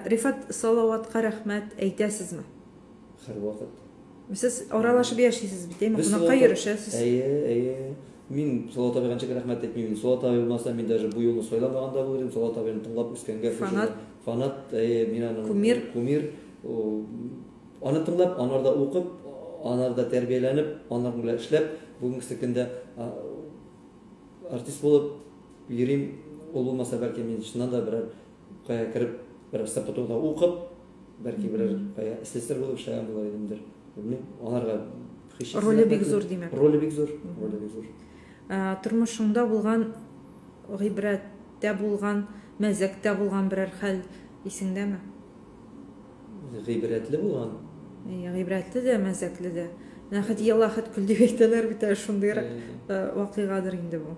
Рифат, Салаватка рәхмәт әйтәсезме? Һәрвакыт. Сез аралашып яшисез бит, әйме? Кунакка йөришәсез. Мин Салават абыйга ничек рәхмәт әйтмим. Салават абый булмаса, мин даже бу юлны сайламаганда булыр идем. Салават абыйны тыңлап үскәнгә фанат, мин аның кумир. Аны тыңлап, анарда укып, анарда тәрбияләнеп, анар белән эшләп, бүгенге көндә артист булып йөрим. Ул булмаса, бәлки мин чыннан да берәр кая кереп, берәр степатуда укып, бәлки берәр кая слесарь булып эшләгән булыр идемдер. Белмим, анарга роле бик зур димәк. Роле бик зур. Тормышыңда булган, гыйбрәттә булган, мәзәктә булган берәр хәл исеңдәме? Гыйбрәтле булган. Гыйбрәтле дә, мәзәкле дә. Нәхәт ялахат көл дип әйтәләр бит, шундыйрак вакыйгадыр инде бу.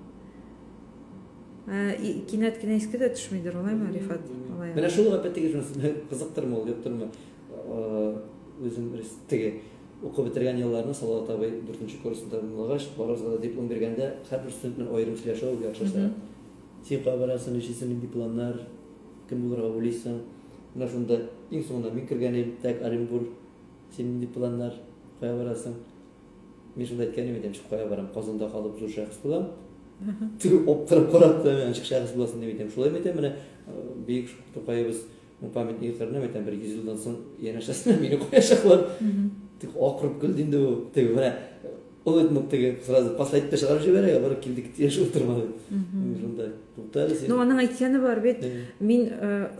Кинәт кенә искә дә төшмидер, алаймы, Рифат? Менә шул гыйбрәттәге кызыктырмы ул, юктырмы? Үзем теге укып бетергән елларны Салават абый 4нче курсында булгач, барыбызга диплом биргәндә һәрбер студент белән аерым сөйләшә, яхшыса. Син кабарасың, ничесен дипломнар, кем булырга уйлыйсың? Менә шунда иң соңында мин кергәнем, так Оренбург, син дипломнар, кая барасың? Мин шунда әйткәнем идем, кая барам, Казанда калып зур шәхес булам. Теге оптырып карап та, мен ничек шәхес буласың дип әйтәм. Шулай әйтәм, менә бик Тукаебыз памятник йөртәренә әйтәм, бер 100 елдан соң янәшәсенә мине куячаклар. Тик акырып көлде инде ул. Теге менә ул әйтмәк теге сразу последний чыгарып җибәрә, барып килдек яшәп утырмады. Шунда тукталды син. Ну, аның әйткәне бар бит. Мин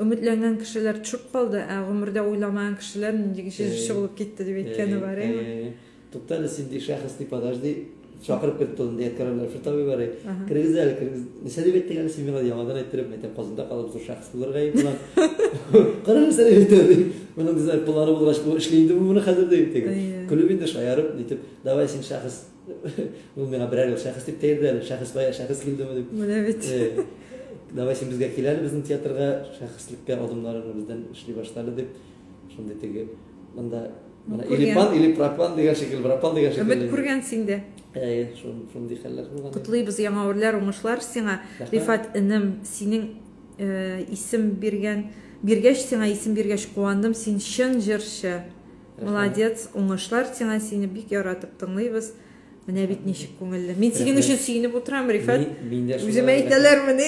өметләнгән кешеләр төшеп калды, гомердә уйламаган кешеләр нинди кеше булып китте дип әйткәне бар. Тукталды син ди шәхес дип подожди. Чакырып китте ул диет карарлар фиртавы бар. Киргизәл, ничә дип әйткән син миңа яңадан әйттереп, әйтәм, Казанда калып зур шәхес булырга булган. Карар сәр әйтәде. Моның дизайн планы булгач бу эшләйди бу моны хәзер дип әйтте. Күлеп инде шаярып, дип, давай син шәхес. Ул миңа берәр шәхес дип тәйдәле, шәхес бая шәхес килдеме дип. Менә бит. Давай син безгә киләле, безнең театрга шәхеслеккә адымнарны бездән эшли башлады дип. Шундый теге монда или пропан дигән шикел, пропан дигән шикел. Өмет күргән синдә. Шундый хәлләр булган. Котлыйбыз яңа үрләр, уңышлар сиңа. Рифат, инем, синең исем биргәч сиңа исем биргәч куандым, син чын җырчы. Молодец, уңышлар сиңа, сине бик яратып тыңлыйбыз. Менә бит ничек күңелле. Мин синең өчен сөенеп утырам, Рифат. Үзем әйтәләрме ни?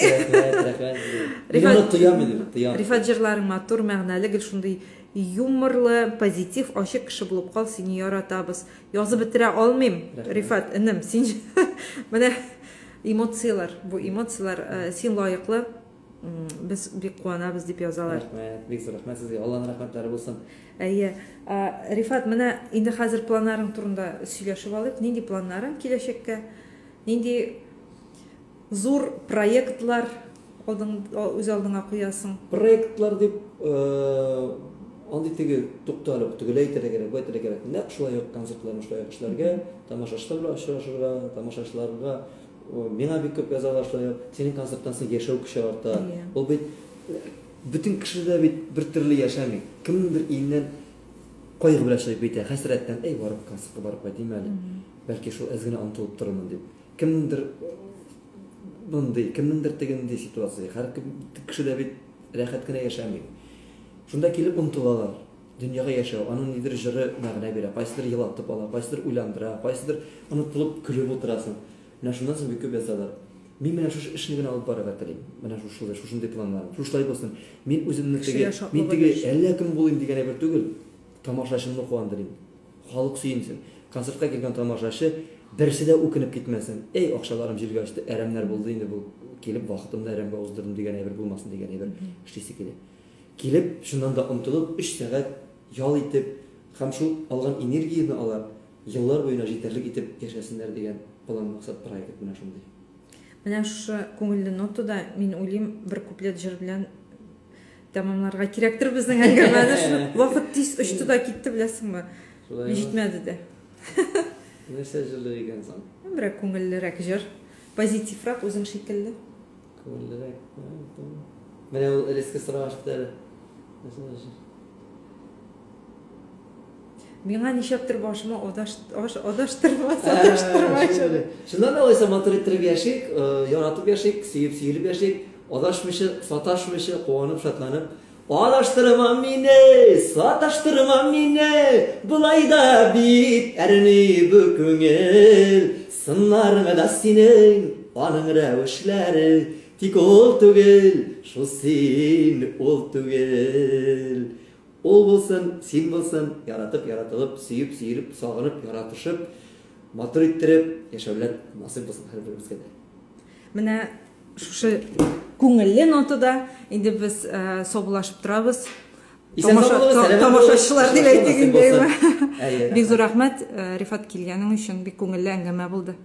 Рифат җырларың матур, мәгънәле, гел шундый юморлы, позитив, ачык кеше булып кал, сине яратабыз. Язып бетерә алмыйм, Рифат, инем, син менә эмоциялар, бу эмоциялар син лаеклы. Без бик куанабыз дип язалар. Рәхмәт, бик зур рәхмәт сезгә. Алланың рәхмәтләре булсын. Рифат, менә инде хәзер планнарың турында сөйләшеп алыйк. Нинди планнарың киләчәккә? Нинди зур проектлар үз алдыңа куясың? Проектлар дип андый теге тукталып, тегеләй әйтергә кирәк, бу әйтергә кирәк. Нәкъ шулай ук концертларны шулай эшләргә, тамашачылар белән очрашырга, тамашачыларга миңа бик күп яза башлый. Синең концерттан соң яшәү көче арта. Ул бит бүтән кешедә бит бер төрле яшәми. Кемнеңдер иңнән кайгы белән яшәп бит, хәсрәттән, эй, барып концертка барып кайтыйм әле. Бәлки шул әз генә онытылып торырмын дип. Кемнеңдер бундый, кемнеңдер тегендәй ситуация. Һәр кешедә бит рәхәт кенә яшәми. Шунда килеп онытылалар. Дөньяга яшәү, аның нидер җыры мәгънә бирә, кайсыдыр елатып ала, кайсыдыр уйландыра, кайсыдыр онытылып көлеп утырасың. Менә шуннан соң бик күп язалар. Мин менә шушы эшне генә алып барырга телим. Менә шушындай планнарым. Шулай булсын. Мин үземне теге әллә кем булыйм дигән әйбер түгел. Тамашачымны куандырыйм. Халык сөенсен. Концертка килгән тамашачы берсе дә үкенеп китмәсен. Эй, акчаларым җиргә очты, әрәмнәр булды инде бу. Килеп вакытымда әрәмгә уздырдым дигән әйбер булмасын дигән әйбер эшлисе килә. Килеп, шуннан да омтылып 3 сәгать ял итеп, һәм шул алган энергияне алар еллар буена җитәрлек итеп яшәсеннәр дигән план максат проект менә шундый. Менә шушы күңелле нотада мин уйлыйм, бер куплет җыр белән тәмамларга кирәктер безнең әңгәмәне. Вакыт тиз очты да китте, беләсеңме? Şulaymı? Җитмәде дә. Нәрсә җырлый икәнсең? Берәк күңеллерәк җыр. Позитиврак үзең шикелле. Күңеллерәк. Менә ул элекке сораш бит әле. Нәрсә җыр? Миңа ничектер башыма адаштырма, саташтырмачы. Шуннан алайса матур иттереп яшик, яратып яшик, сөеп яшик, адашмыйча, саташмыйча, куанып, шатланып. Адаштырма мине, саташтырма мине, булай да бит әрни бу күңел. Сыннарыңа да синең, аның рәвешләре, тик ул түгел, шу син ул түгел. Ул булсын, син булсын, яратып, яратылып, сөеп, сагынып, яратышып, матур иттереп яшәүләр насыйп булсын һәрберебезгә дә. Менә шушы күңелле нотада инде без саубуллашып торабыз. Тамашачылар дип әйтик инде. Бик зур рәхмәт, Рифат килгәнең өчен, бик күңелле әңгәмә булды.